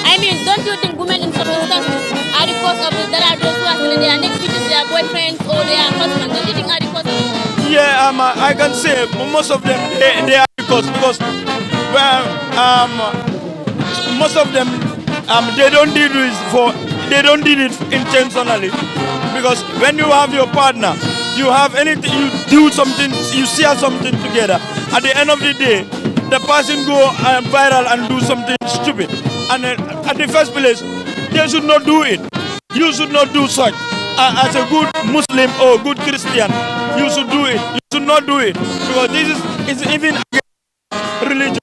I mean, don't you think women in some instances are the cause of this, that are those who are sending their naked pictures to their boyfriends or their husbands? Don't you think are the cause of this? Yeah, I can say most of them, they are the cause because, well, most of them, they don't do it intentionally. Because when you have your partner, you have anything, you do something, you share something together. At the end of the day, the person go viral and do something stupid. And at the first place, they should not do it. You should not do such. As a good Muslim or good Christian, you should do it. You should not do it. Because this is even against religion.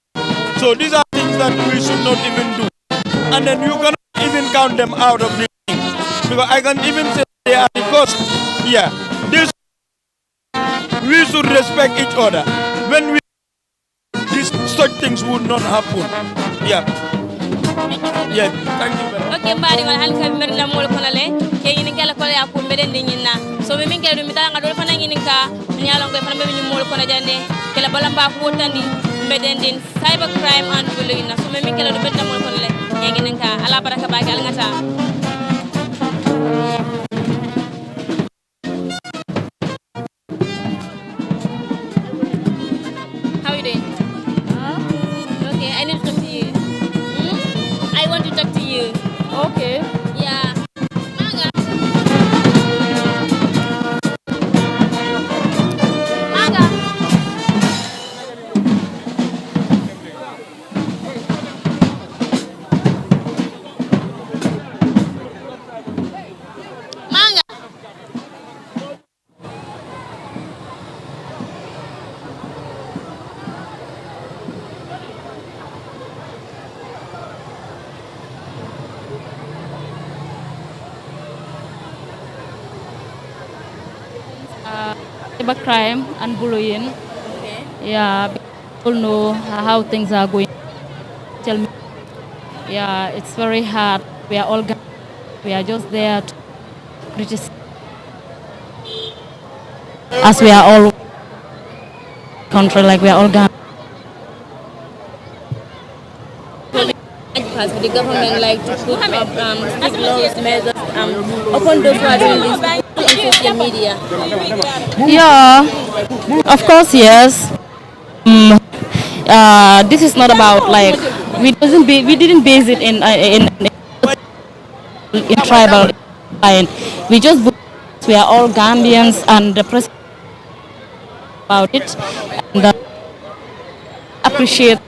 So these are things that we should not even do. And then you cannot even count them out of the thing. Because I can even say they are the cause. Yeah. We should respect each other. When we such things would not happen. Yeah. Yeah. Thank you very much. Okay, mbari wala han kam merna mol kono le ke yin kala ko ya ko meden de nyinna so be min kala dum ta ngado fana yin ka nyalon ko fana be min mol kono jande kala balamba ko tandi meden din cyber crime and bullying na so be min kala dum bedda mol kono le yin ka ala baraka ba ke al ngata cybercrime and bullying. Okay. Yeah, people know how things are going. Tell me, yeah, it's very hard. We are all, we are just there to criticize, as we are all country, like we are all Ghana. Pass with the government like to put up strict laws, measures upon those who are doing this on social media. Yeah, of course, yes. This is not about like we didn't base it in tribal line. We just we are all Gambians and the president about it and appreciate.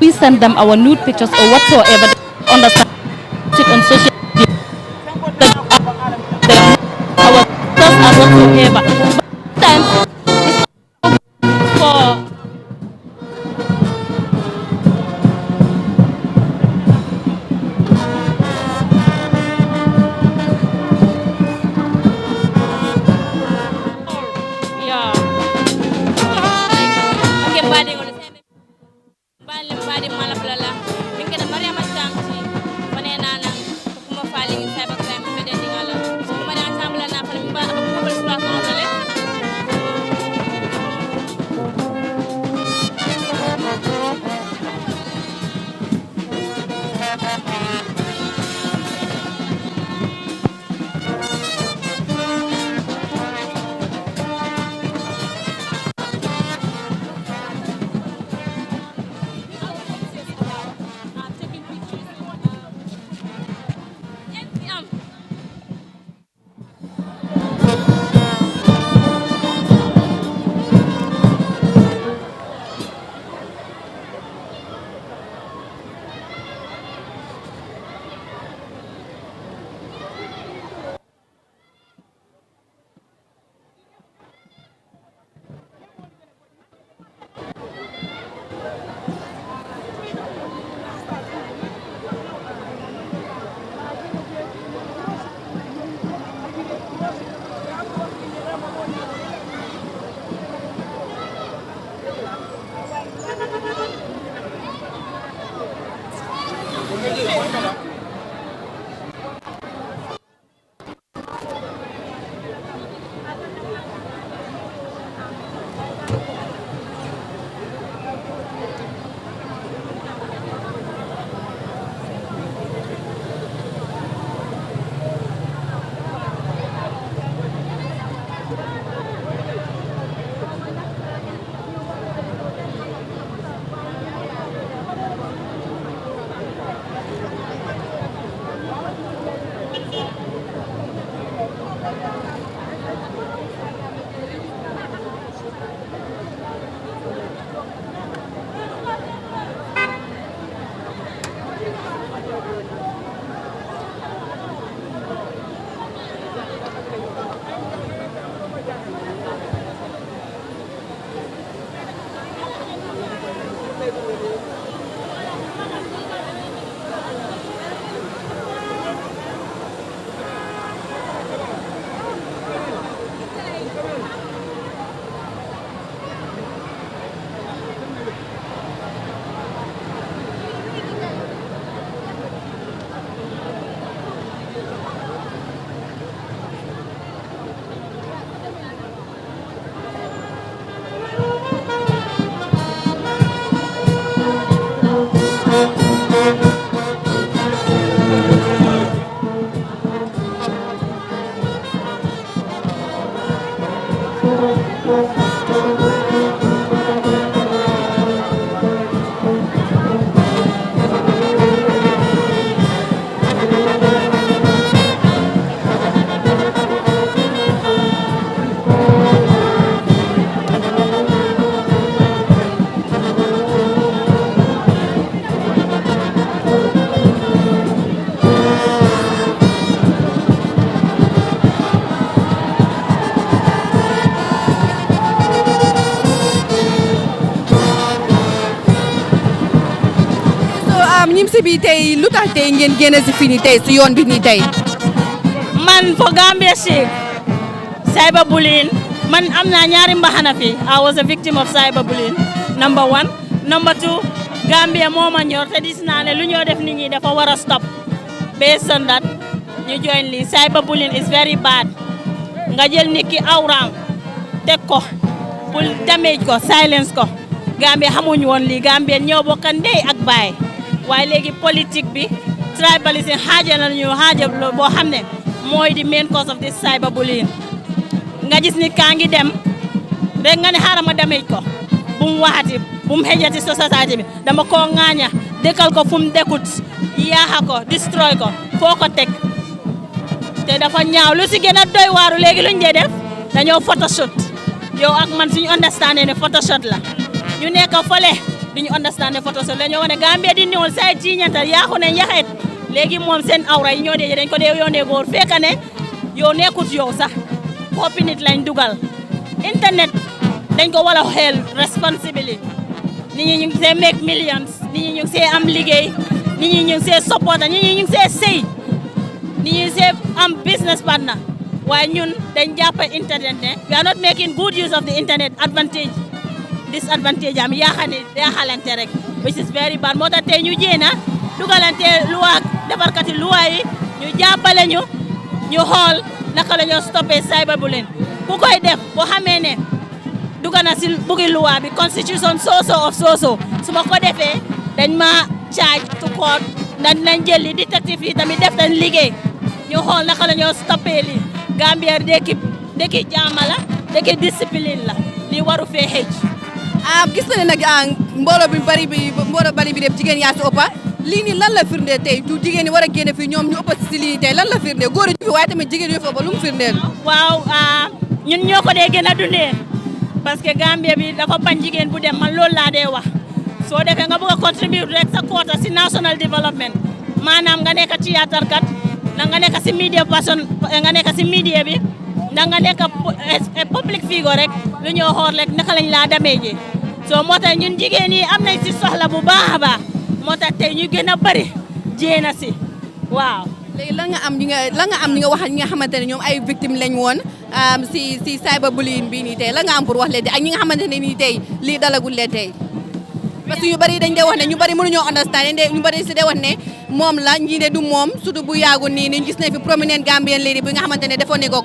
We send them our nude pictures or whatsoever. They understand it on social media. Our pictures and whatsoever. But sometimes it's for yeah. Okay, badi ngono sene. Bali badi mala blala. Min kada Mariama Tamti. Manena nan kuma fali cybercrime be de ngala. So kuma dan tambula na fali ba ko ko sura ko dole. ñim si bi tey lu tax tey ngeen génn si fii nii tey si yoon bi nii tey. man for Gambia sake cyberbullying man am naa ñaari mbaxana fi I was a victim of cyberbullying number 1 number 2 Gambia moo ma ñor te gis naa ne lu ñoo def nit ñi dafa war a stop based on that ñu join lii cyberbullying is very bad nga jël nit ki awraam teg ko pour damage ko silence ko Gambia xamuñ woon lii Gambia ñoo bokk ndey ak baay waaye léegi politique bi tribalism xaaja nañu xaaja boo xam ne mooy di main cause of this cyberbullying nga gis nit kaa ngi dem rek nga ne xaaral ma damage ko bu mu waxati bu mu xëjati société bi dama koo ŋaaña dëkkal ko fu mu dëkkut yaaxa ko destroy ko foo ko teg te dafa ñaaw lu si gën a doy waaru léegi luñ dee def dañoo photoshoot yow ak man suñu understandé ne photoshoot la ñu nekk fële duñu understand ne photoshoot la ñoo wane Gambia di ñëwul say ciiñantal yaaxu ne yaxeet léegi moom seen awra yi ñoo dee dañ ko dee yónnee góor fekk ne yow nekkut yow sax copie nit lañ dugal internet dañ ko war a xel responsibility nit ñi ñu ngi see make millions nit ñi ñu ngi see am liggéey nit ñi ñu ngi see support nit ñi ñu ngi see sëy nit ñi see am business partner waaye ñun dañ jàpp internet ne we are not making good use of the internet advantage disadvantage am yaaxalante rek which is very bad moo tax tey ñu jéena dugalante luwa defarkati luwa yi ñu jàppale ñu xool naka la ñoo stoppé cyberbullying ku koy def boo xamee ne duga na si bugi luwa bi constitution so su ma ko defee dañ ma charge to court nañ jël li détective yi tamit def dañ liggéey ñu xool naka la ñoo stoppé li Gambia dëkki jaama la dëkki discipline la li waru fee xëj gis na ne nag mbooloo bari bi dem jigéen yaa si ëppa lii nii lan la firndeel tey du jigéen ñi war a génne fii ñoom ñu ëpp si lii tey lan la firndeel góor ñu fi waaye tamit jigéen ñi fi ëpp lu mu firndeel. waaw ñun ñoo ko dee gën a dundee parce que Gambia bi dafa bañ jigéen bu dem man loolu laa dee wax soo defee nga bëgg a contribuer rek sa quota si national development maanaam nga nekk théâtre kat na nga nekk si media person nga nekk si media bi ndax nga nekk public figure rek lu ñoo xool rek naka lañ laa damee ji soo moo tax ñun jigéen yi am nañ si soxla bu baax a baax moo tax tey ñu gën a bëri jéena si waaw. léegi lan nga am ñi nga wax ñi nga xamante ne ñoom ay victime lañ woon si cyberbullying bii nii tey lan nga am pour wax leen ak ñi nga xamante ne nii tey lii dalagul leen tey parce que yu bëri dañ dee wax ne ñu bëri mënuñoo understand ñu bëri si dee wax ne moom la ñii ne du moom surtout bu yaagu nii ni gis nañ fi prominent Gambian lady bi nga xamante ne defoon ne ko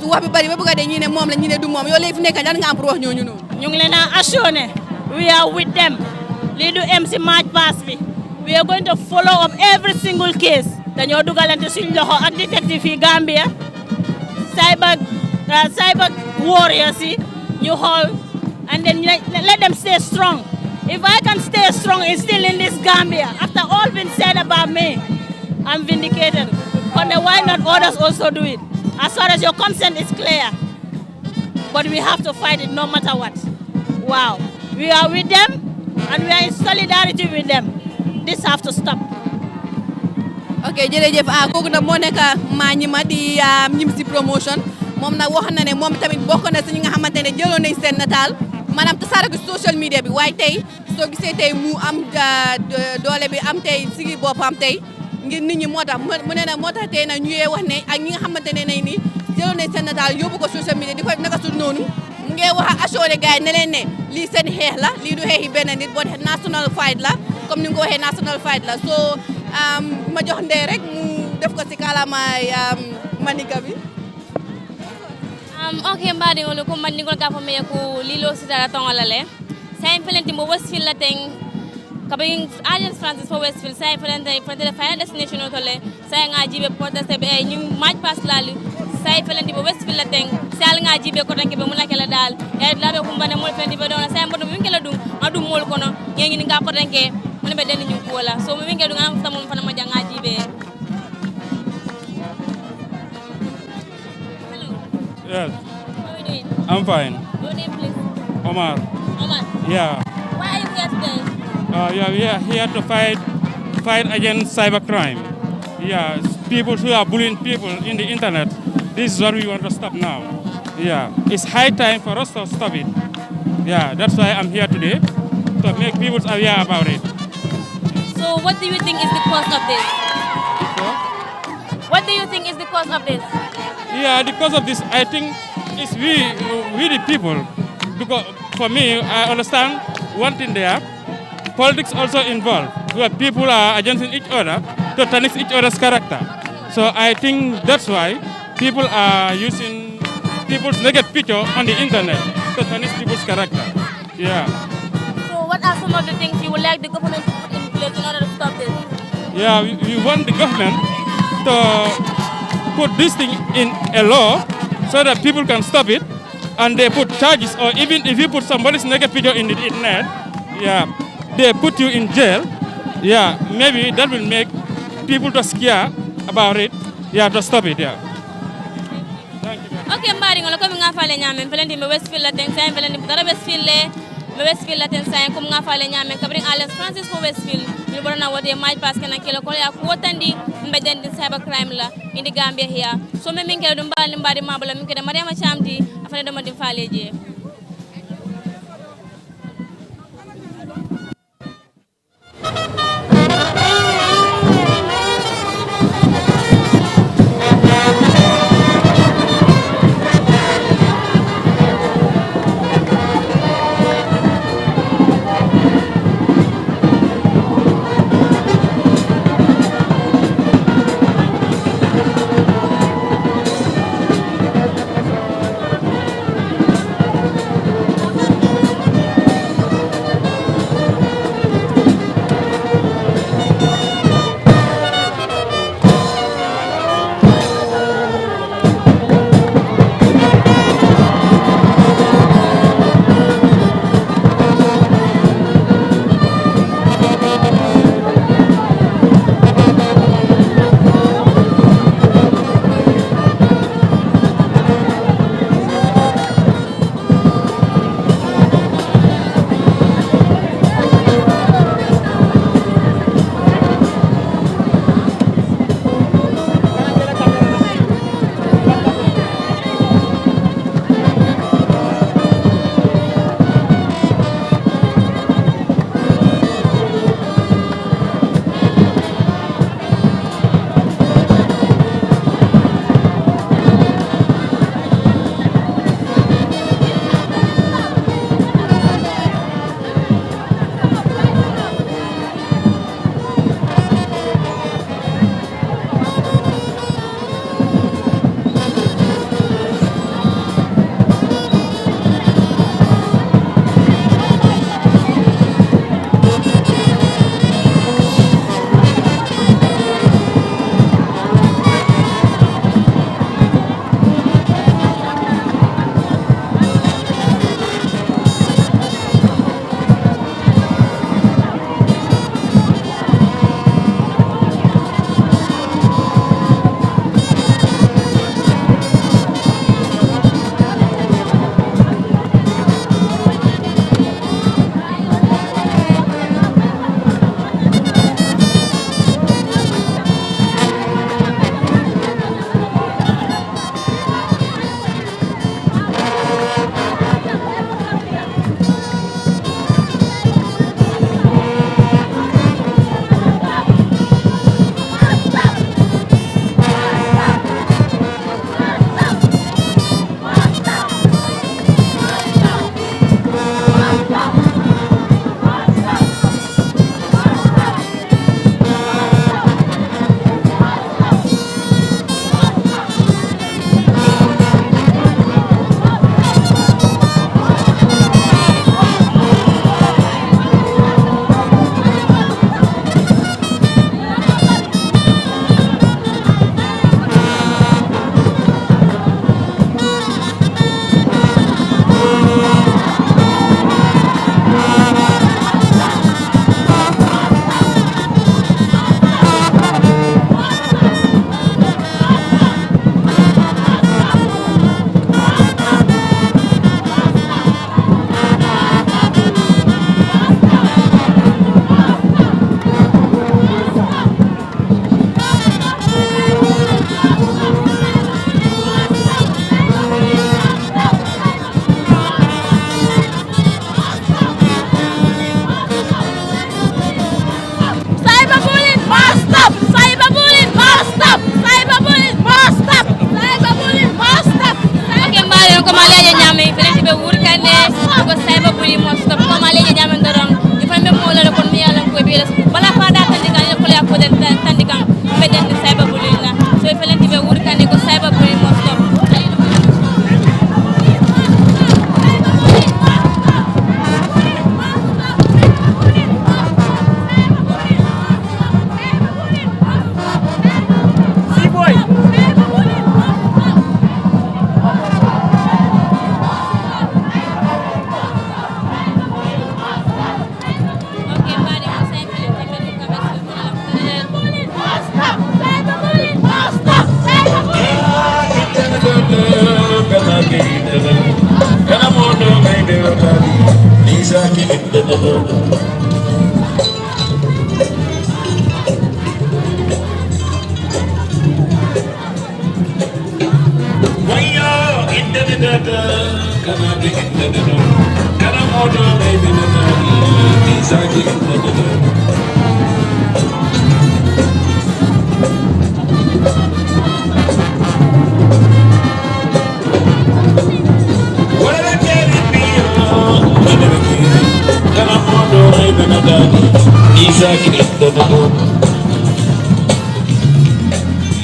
su wax bi bëri ba bëgg a dee ñii ne moom la ñii ne du moom yow léegi fi nekk lan nga am pour wax ñooñu noonu. ñu ngi leen a assurer we are with them lii du em si match pass bi we are going to follow up every single case dañoo dugalante suñ loxo ak détective yi Gambia cyber warriors yi ñu xool and then let them stay strong. If I can stay strong and still in this Gambia, after all been said about me, I'm vindicated. But why not others also do it? As far as your consent is clear. But we have to fight it no matter what. Wow. We are with them and we are in solidarity with them. This have to stop. Okay, jërëjëf kooku nag moo nekk maa ñi ma di ñim si promotion moom nag wax na ne moom tamit bokk na si ñi nga xamante ne jëloon nañ seen nataal maanaam tasaare ko social media bi waaye tey soo gisee tey mu am doole bi am tey sigi boppam tey ngir nit ñi moo tax mu ne nag moo tax tey nag ñu yee wax ne ak ñi nga xamante ne nay ni jëloon nañ seen nataal yóbbu ko social media di ko naka su noonu mu ngi wax a assuré gars yi ne leen ne lii seen xeex la lii du xeexi benn nit boo national fight la comme ni nga ko waxee national fight la soo ma jox ndee rek mu def ko si kàllaamaay manika bi ok mbaɗigol ko mbaɗigol ga fo meya ko lilo sitara tongolale sayin felenti mo westfield la ten kaɓe alliance francis fo westfield sayin felente fentede final destination o tole sayin nga jiɓe protesté ɓe e ñum maj pas lali sayin felenti mo westfield la ten sal nga jiɓe kotanke ɓe mulakela dal e laɓe kumbane mol felenti ɓe ɗona sayin mboɗo min kela ɗum a ɗum mol kono ñeñini nga kotanke mone ɓe deni ñum kuwola so min ke ɗum an tamum fana maja nga jiɓe Yes. How are you doing? I'm fine. Your name, please? Omar. Omar? Yeah. Why are you here today? Yeah, we are here to fight against cybercrime. Yeah, people who are bullying people in the internet. This is what we want to stop now. Yeah, it's high time for us to stop it. Yeah, that's why I'm here today, to make people aware about it. So what do you think is the cause of this? What do you think is the cause of this? Yeah, because of this, I think it's we the people. Because for me, I understand one thing there. Politics also involved, where people are against each other to tarnish each other's character. So I think that's why people are using people's naked picture on the internet to tarnish people's character. Yeah. So what are some of the things you would like the government to put in place in order to stop this? Yeah, we want the government to put this thing in a law so that people can stop it, and they put charges, or even if you put somebody's naked picture in the internet, yeah, they put you in jail. Yeah, maybe that will make people to scare about it. Yeah, to stop it. Yeah. Okay, mbari ngola komi nga fale nyame pelendi me Westfield la ten say pelendi dara Westfield le me Westfield la ten say kum nga fale nyame kabring Alex Francis for Westfield ni borona wote match pass kana kila ko ya ko tandi mbeden di cyber crime la indi Gambia here so me minke dum bal mbari mabala minke de Mariama Chamdi afane do madi fale je.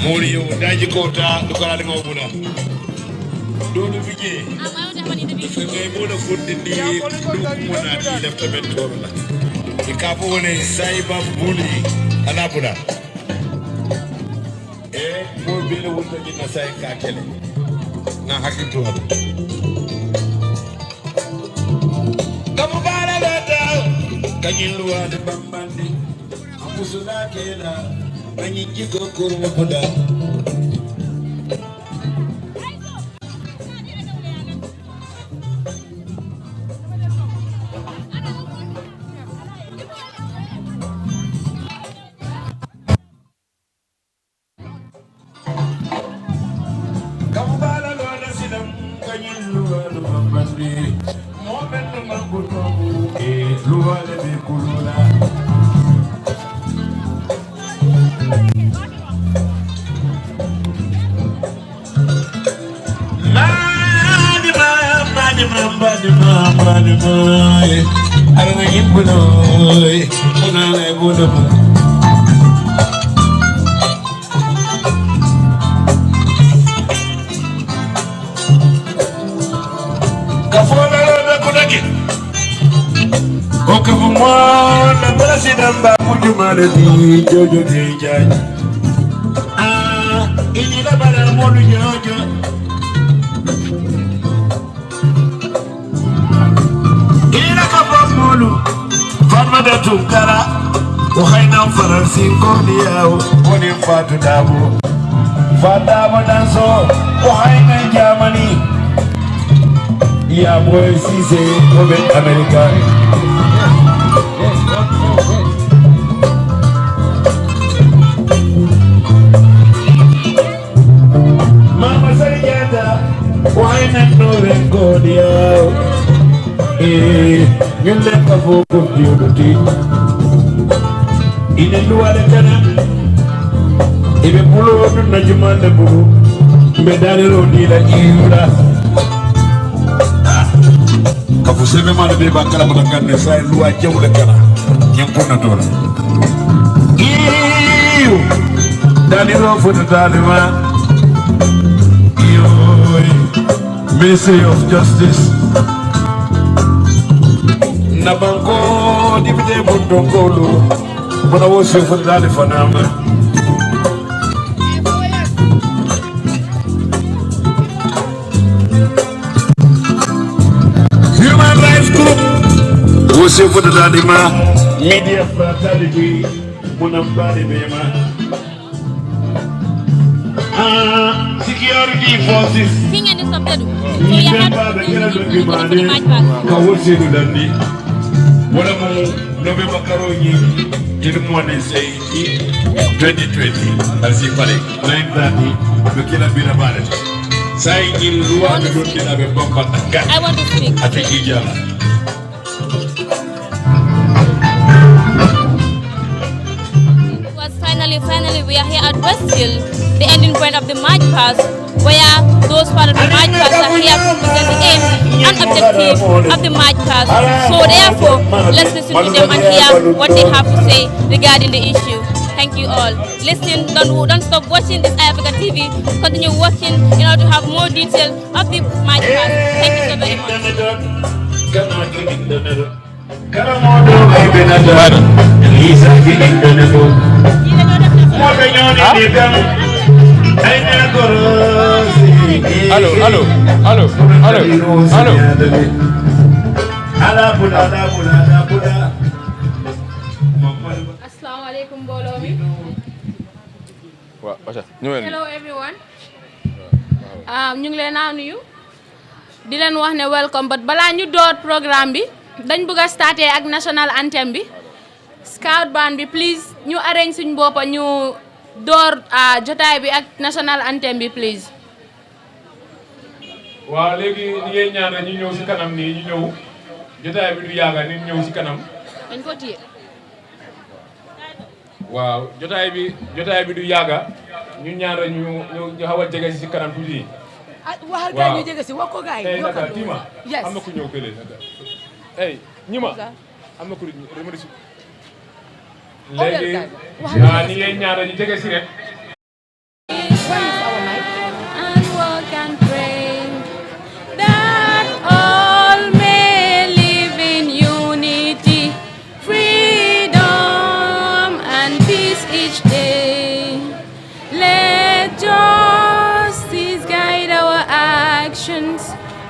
Morio daji kota dukala ngo buna dodo fije fenge bona fondindi mona di department torla e kapo woni saiba buli ala buna e mo bele wonta ni na sai ka kele na hakito hada kamu bala beta kanyilu ade bambandi amusula kela kanyi jiko kuru boda Jojo de jaj ini la bala molu jojo ina ka molu farma da tunkara o hayna faransi kordiya woni fatu dabo fadabo danso o hayna jamani ya boy sise o be america why not know and go there? You never for community. In a new Alacana, if a pull of Najuman the Buru, Medallo Dila Ira Kapuseme man be Bakara Bakana, Sai Lua Jawakana, Yampuna. You Danilo for the Dalima. Ministry of Justice Nabanko Dibide Bundongolo but I was for the Fanama Human Rights Group was for the Dadima Media Fraternity Munambari Bema security forces. King and subject. So you have Kawusi Dandi. What am November Karoni? Tilmone say 2020. As he put it, 9:30. Lukila Birabare. Say in Lua, the Lukila Bamba. I want to speak. I think he Finally, we are here at Westfield, the ending point of the March Pass, where those part of the March Pass are here to present the aim and objective of the March Pass. So therefore, let's listen to them and hear what they have to say regarding the issue. Thank you all. Listen, don't stop watching this Africa TV. Continue watching in order to have more detail of the March Pass. Thank you so very Assalamualaikum mbooloo mi. Hello everyone. ñu ngi leen a nuyu di leen wax ne welcome but balaa ñu door programme bi dañ bëgg a starté ak national anthem bi scout band bi please ñu arrange suñ boppa ñu door jotaay bi ak national anthem bi please. waaw léegi ni ngeen ñaan rek ñu ñëw si kanam nii ñu ñëw jotaay bi du yàgga nit ñëw si kanam. dañ ko téye. waaw jotaay bi du yàgga ñu ñaan rek ñu xaw a jege si kanam tuuti. waxal gaay ñu jege si wax ko gaay tey naka Tima am na ku ñëw kële naka hey ñima am na ku remadi si léegi ni ngeen ñaan rek ñu jege si rek. And walk and pray that all may live in unity, freedom and peace each day. Let justice guide our actions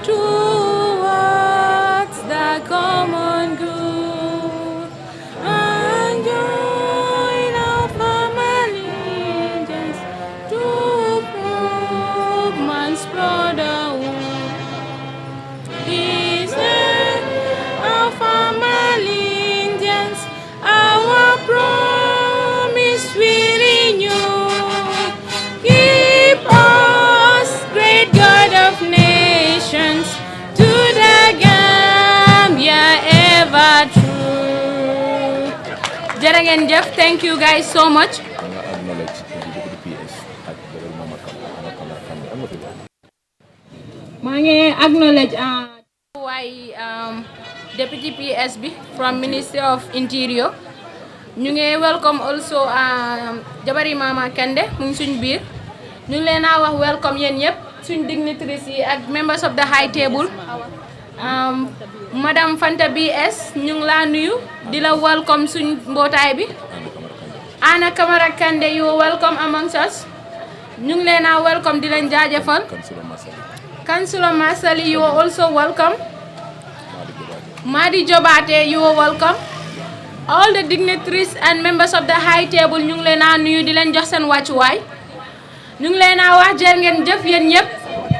towards the common good. And join our family just to prove man's brotherhood. He said, our family Indians, our promise we renew. Keep us, great God of nations, to the Gambia ever true. Jërë ngeen jëf, thank you guys so much. maa ngi acknowledge waay deputy PS bi from Ministry of Interior. ñu ngi welcome also jabari Mama Kande mu ngi suñ biir. ñu ngi leen a wax welcome yéen yëpp suñ dignitaries yi ak members of the high table. Madame Fanta BS ñu ngi laa nuyu di la welcome suñ mbootaay bi. Anna Camara Kande you welcome amongst us. ñu ngi leen a welcome di leen jaajëfal. Councillor Masali you are also welcome. Madi Jobate you are welcome. All the dignitaries and members of the high table ñu ngi leen a nuyu di leen jox seen wàccuwaay. ñu ngi leen a wax jërë ngeen jëf yéen ñëpp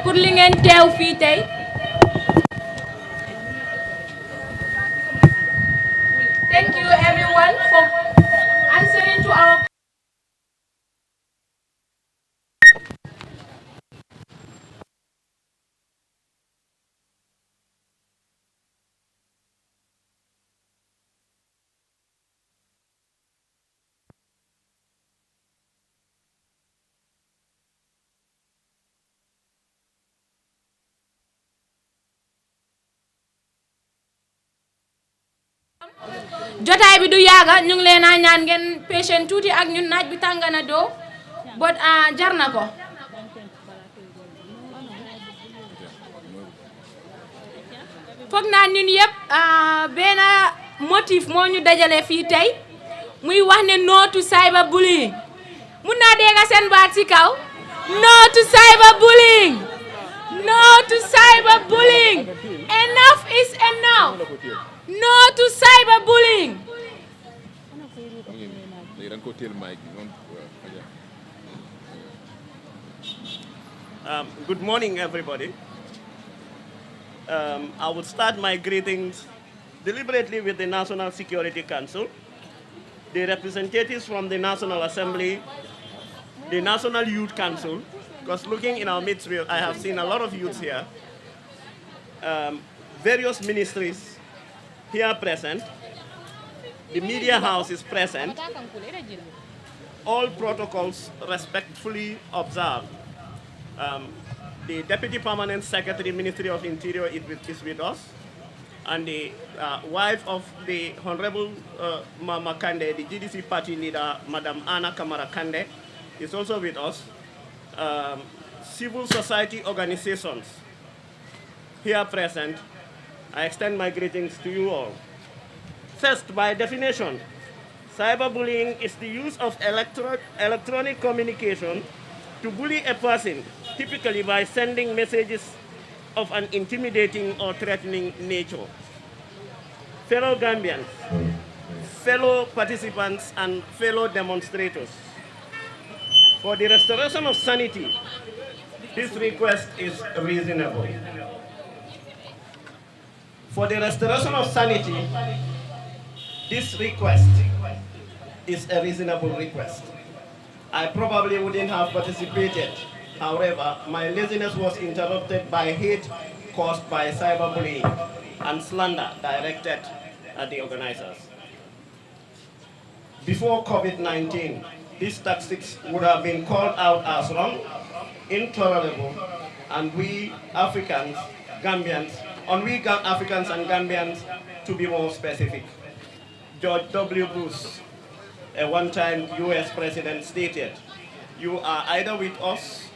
pour li ngeen teew fii tey. Thank you everyone for answering to our jotaay bi du yaaga ñu ngi leen a ñaan ngeen patient tuuti ak ñun naaj bi tàng na doo bot jar na ko. foog naa ñun yëpp benn motif moo ñu dajale fii tey muy wax ne no to cyberbullying mun naa dégg seen baat ci kaw no to cyberbullying no to cyberbullying enough is enough. No to cyberbullying. Good morning, everybody. I will start my greetings deliberately with the National Security Council, the representatives from the National Assembly, the National Youth Council, because looking in our midst, I have seen a lot of youths here, various ministries here present, the media house is present, all protocols respectfully observed. The Deputy Permanent Secretary, Ministry of Interior is with us, and the wife of the Honorable Mama Kande, the GDC party leader, Madam Anna Kamara Kande, is also with us. Civil society organizations here present, I extend my greetings to you all. First, by definition, cyberbullying is the use of electronic communication to bully a person, typically by sending messages of an intimidating or threatening nature. Fellow Gambians, fellow participants, and fellow demonstrators, for the restoration of sanity, this request is reasonable. For the restoration of sanity, this request is a reasonable request. I probably wouldn't have participated. However, my laziness was interrupted by hate caused by cyberbullying and slander directed at the organizers. Before COVID-19, these tactics would have been called out as wrong, intolerable, and we Africans, Gambians, Africans and Gambians, to be more specific. George W. Bush, a one-time US president, stated, "You are either with us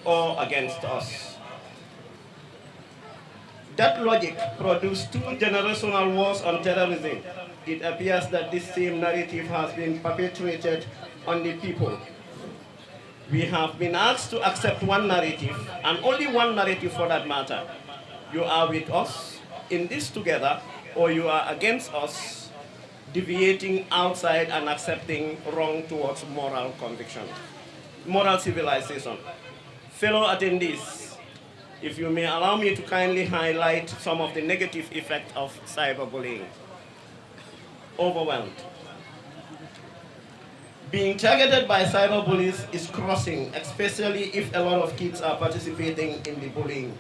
or against us." That logic produced 2 generational wars on terrorism. It appears that this same narrative has been perpetuated on the people. We have been asked to accept one narrative, and only one narrative for that matter. You are with us in this together, or you are against us, deviating outside and accepting wrong towards moral conviction, moral civilization. Fellow attendees, if you may allow me to kindly highlight some of the negative effects of cyberbullying. Overwhelmed. Being targeted by cyberbullies is crossing, especially if a lot of kids are participating in the bullying.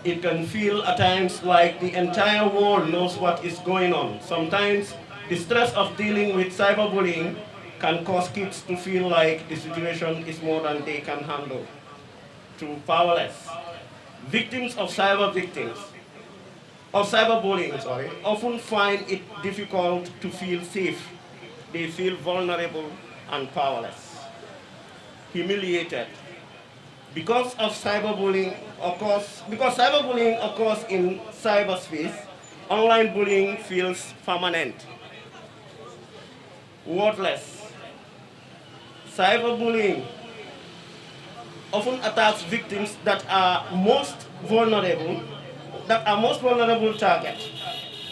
It can feel at times like the entire world knows what is going on. Sometimes the stress of dealing with cyberbullying can cause kids to feel like the situation is more than they can handle, to powerless. Victims of cyberbullying often find it difficult to feel safe. They feel vulnerable and powerless, humiliated. Because cyberbullying occurs in cyberspace, online bullying feels permanent, worthless. Cyberbullying often attacks victims that are most vulnerable targets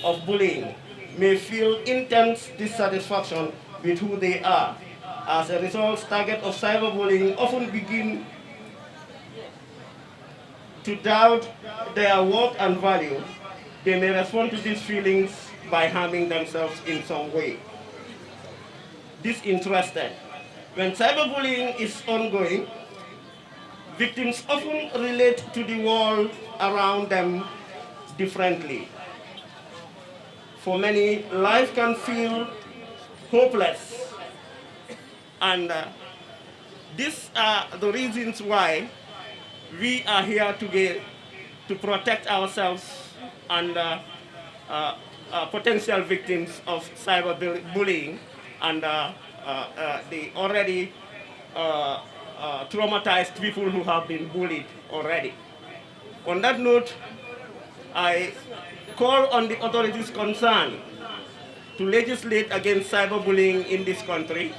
of bullying, may feel intense dissatisfaction with who they are. As a result, targets of cyberbullying often begin to doubt their worth and value. They may respond to these feelings by harming themselves in some way. Disinterested. When cyberbullying is ongoing, victims often relate to the world around them differently. For many, life can feel hopeless. And these are the reasons why we are here today, to protect ourselves and potential victims of cyberbullying and the already traumatized people who have been bullied already. On that note, I call on the authorities concerned to legislate against cyberbullying in this country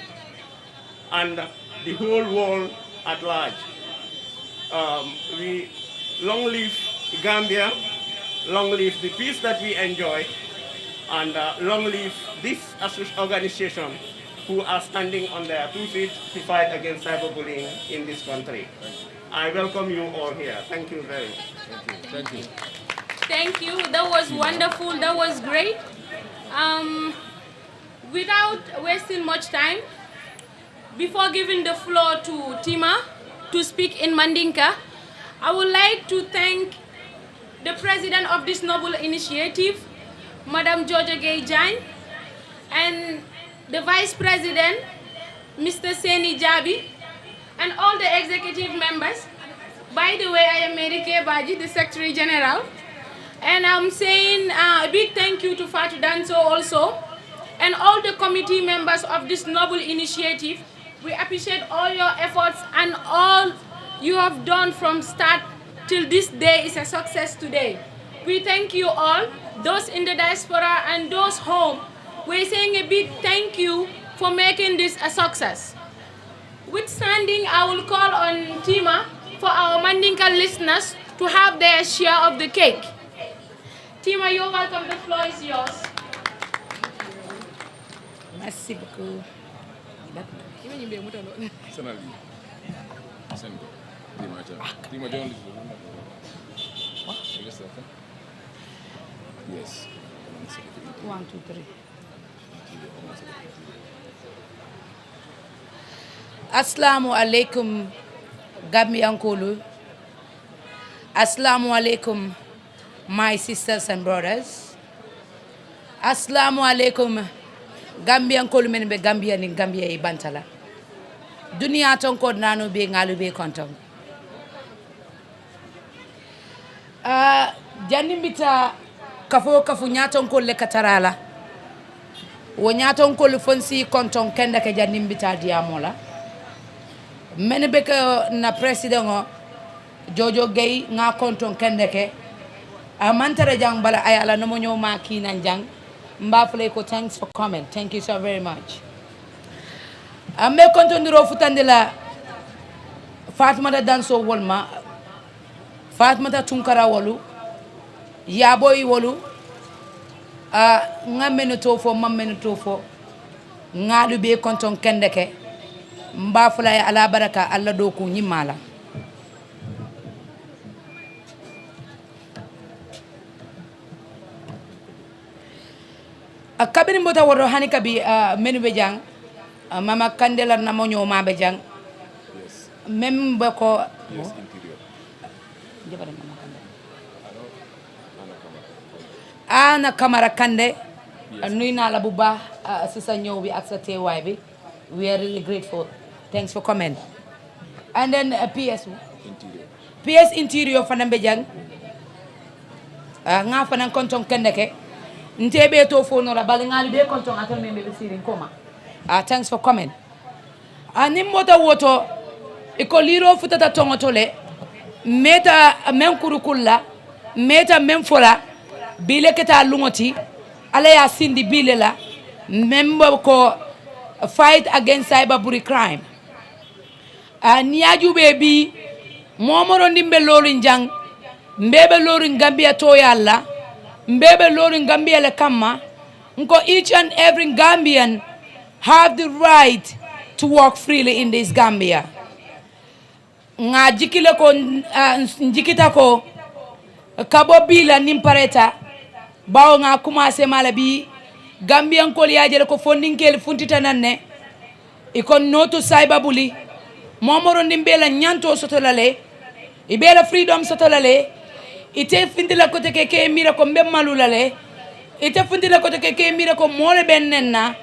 and the whole world at large. Long live Gambia, long live the peace that we enjoy, and long live this organization who are standing on their 2 feet to fight against cyberbullying in this country. I welcome you all here. Thank you very much. Thank you. Thank you. That was wonderful. That was great. Without wasting much time, before giving the floor to Tima to speak in Mandinka, I would like to thank the president of this noble initiative, Madam Georgia Gay-Jane, and the vice president, Mr. Seni Jabi, and all the executive members. By the way, I am Mary K. Baji, the Secretary General. And I'm saying a big thank you to Fatou Danso also, and all the committee members of this noble initiative. We appreciate all your efforts and all you have done from start till this day is a success today. We thank you all, those in the diaspora and those home. We're saying a big thank you for making this a success. Withstanding, I will call on Tima for our Mandinka listeners to have their share of the cake. Tima, you're welcome. The floor is yours. Merci beaucoup. Yes. 1 2 3 Assalamu alaikum Gambiankolu. Assalamu alaikum my sisters and brothers. Assalamu alaikum Gambiankolu men be Gambia ni Gambia e bantala. Dunia ton ko nanu be ngalu be konton. Janimbita kafu nyaton ko le katarala. Wo nyaton ko le fonsi konton kenda ke janimbita diamola. Men be ka na president Jojo Gay nga konton kende ke amantara jang bala ayala no mo nyoma kinan jang mbafle ko thanks for comment. Thank you so very much. Amme konton diro futandela Fatmata Danso wolma Fatmata Tunkara wolu yaboy wolu ngamenu tofo mamenu tofo ngadu be konton kende ke mbafula ya ala baraka alla do ku nyimala kabiri mbota woro hani kabi menu be jang mama kandela na mo nyoma be jang mem be ko ana kamara kande nuy na la bu baax ci sa ñew bi ak sa teewaay bi. We are really grateful. Thanks for coming. And then PS Interior fanambe jang nga fanan konton kendeke ntebe to fono la bal ngali be konton atam membe be sirin koma. Thanks for coming. Anim mota woto iko liro futata tongotole meta men kurukulla meta men fola bile keta lungoti ala ya sindi bile la membo ko fight against cyberbullying crime. Niaju baby momoro ndimbe lorin jang mbebe lorin Gambia to yalla mbebe lorin Gambia le kama nko each and every Gambian have the right to walk freely in this Gambia. Nga jikile ko njikita ko kabo bila nimpareta bawo nga kumase malabi Gambian ko liaje ko fondinkel funtita nanne ikon notu cyberbully momoro ndimbela nyanto sotolale ibela freedom sotolale ite findila ko teke ke mira ko mbemmalulale ite fundila ko teke ke mira ko mole bennenna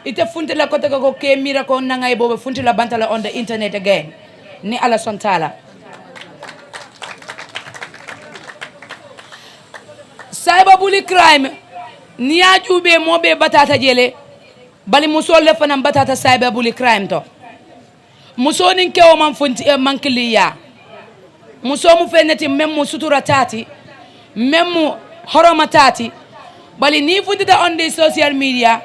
ite fundila ko teke ko ke mira ko nangay bobe funtila bantala on the internet again ni ala sontala. Cyberbullying crime ni ajube mobe batata jele bali musol le fanam batata cyberbullying crime to muso nin kewo man funti mankiliya muso mu feneti memmu sutura tati memmu horoma tati bali ni fundita on the social media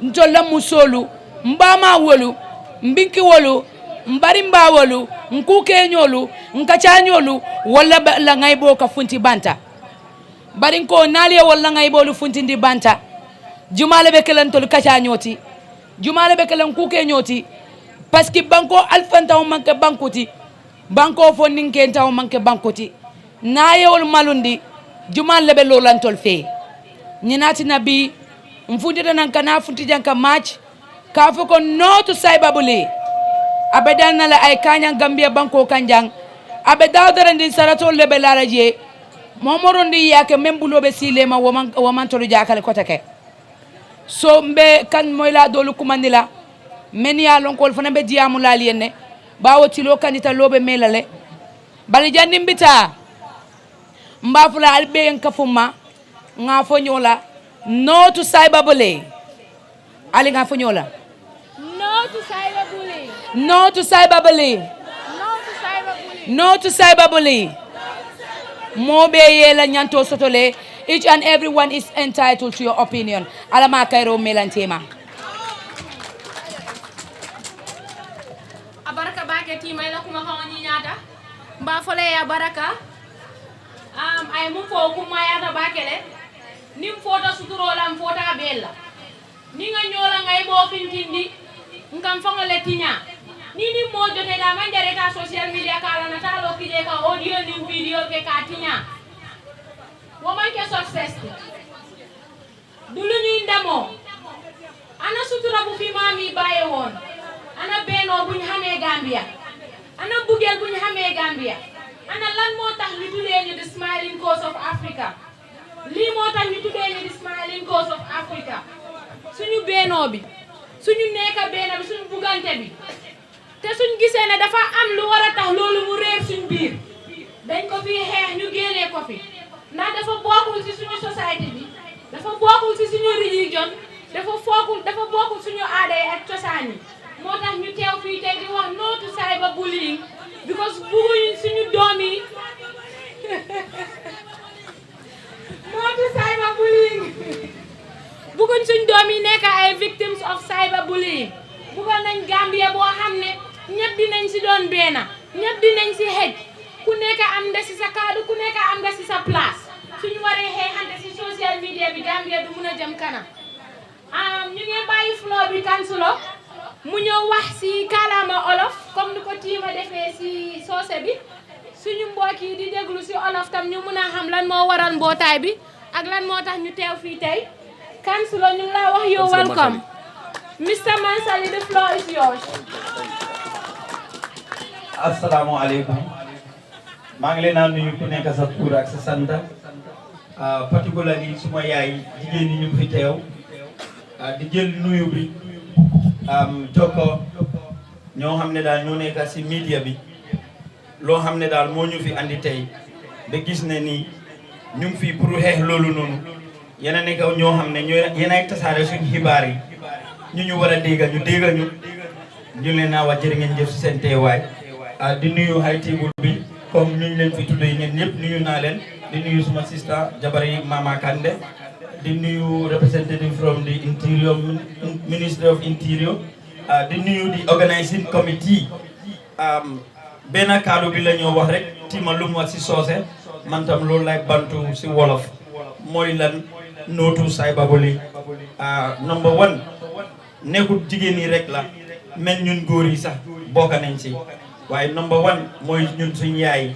ntolla musolu mbama wolu mbinki wolu mbari mba wolu nkuke nyolu nkachanyolu wala la ngaybo ka funti banta bari ko naliya wala ngaybo lu funti ndi banta jumale be kelan tol kachanyoti jumale be kelan kuke nyoti parce que banko alfanta o manke bankoti banko fo ninke taw manke bankoti nayewol malundi jumal lebe lolantol fe nyinati nabi mfundita nan kana funti janka match ka fo ko no to cyberbullying abedan na la ay kanyang Gambia banko kanjang abe dawdara ndin sarato lebe laraje momorondi yake membulobe silema woman to jakale kotake so mbe kan moyla dolu kumandila men ya lonkol fana be diamu lalienne bawo tilo kanita lobe melale bali jandim bita mbafula albe en kafuma nga fonyola no to cyberbullying ali nga fonyola No to cyberbullying. no to cyberbullying no to cyberbullying mobe yela nyanto sotole each and everyone is entitled to your opinion alama kairo melantema. Abaraka bake tima ila kuma hawani nyata mbafole ya baraka ay mum fo kuma yata bakele nim fota suturola mfota bella ninga nyola ngay bo fintindi ngam fangale tinya nini mo jote da manjare ta social media kala na talo kije ka audio ni video ke ka tinya woman ke success du lu ñuy ndemoo ana sutura bu fi maam yi bàyyi woon ana bennoo bu ñu xamee Gambia ana bugeel bu ñu xamee Gambia ana lan moo tax ñu tuddee ñu the smiling coast of Africa lii moo tax ñu tuddee ñu the smiling coast of Africa suñu bennoo bi suñu nekka benn bi suñu bugante bi te suñ gisee ne dafa am lu war a tax loolu mu réer suñ biir dañ ko fi xeex ñu génnee ko fi ndax dafa bokkul ci suñu société bi dafa bokkul ci suñu religion dafa bokkul suñu aada yi ak cosaan yi moo tax ñu teew fii tey di wax no to cyberbullying because bugguñ suñu doom yi no to cyberbullying bugguñ suñu doom yi nekk ay victims of cyberbullying buggal nañ Gambia boo xam ne ñëpp dinañ si doon benn ñëpp dinañ si xëj ku nekk am nga si sa kaddu ku nekk am nga si sa place suñu waree xeexante si social media bi Gambia du mun a jëm kanam ñu ngi bàyyi floor bi kansulo mu ñëw wax si kàllaama olof comme ni ko tiima defee si soose bi suñu mbokk yi di déglu si olof tam ñu mun a xam lan moo waral mbootaay bi ak lan moo tax ñu teew fii tey kansulo ñu ngi laa wax yow welcome Mr. Mansali, the floor is yours. Assalamu alaikum. maa ngi leen a nuyu ku nekk sa tur ak sa sant particularly suma yaay jigéen ñi ñu fi teew di jël nuyu bi jokko ñoo xam ne daal ñoo nekk si media bi loo xam ne daal moo ñu fi andi tey ba gis ne ni ñu ngi fi pour xeex loolu noonu yéen a nekk ñoo xam ne yéen ay tasaare suñu xibaar yi ñu war a dégg ñu leen naa wax jërë ngeen jëf si seen teewaay di nuyu high table bi comme ñu leen fi tuddee ñeen ñëpp nuyu naa leen di nuyu suma sister jabari Mama Kande di nuyu representative from the interior Ministry of Interior di nuyu di organizing committee benn kaddu bi la ñoo wax rek tima lu mu wax si soose man tam loolu lay bantu si wolof mooy lan no to cyberbullying number one nekkul jigéen yi rek la mel ñun góor yi sax bokk nañ ci waaye number one mooy ñun suñ yaay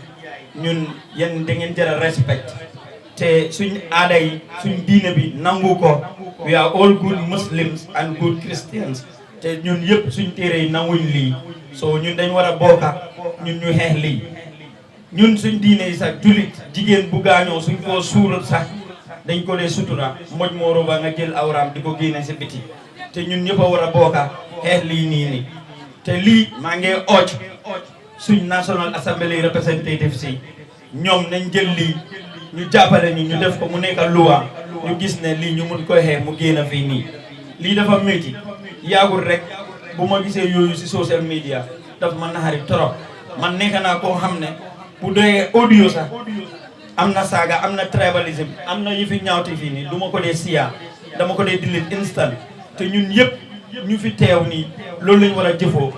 ñun yéen da ngeen jëra respect te suñ aada yi suñ diine bi nangu ko we are all good Muslims and good Christians te ñun yëpp suñ téere yi nanguñ lii so ñun dañ war a bokka ñun ñu xeex lii ñun suñ diine yi sax julit jigéen bu gaañoo suñ koo suural sax dañ ko dee sutura moj moo roba nga jël awraam di ko génne si biti te ñun ñëpp a war a bokka xeex lii nii te lii maa ngi ooj suñ National Assembly representative si ñoom nañ jël lii ñu jàppale ñu def ko mu nekk luwa ñu gis ne lii ñu mun ko xeex mu génn fii nii lii dafa métti yaagul rek bu ma gisee yooyu si social media daf ma naxari trop man nekk naa koo xam ne bu dee audio sax am na saaga am na tribalism am na yu fi ñaawti fii nii du ma ko dee siyaa dama ko dee delete instant te ñun yëpp ñu fi teew nii loolu lañ war a jëfoo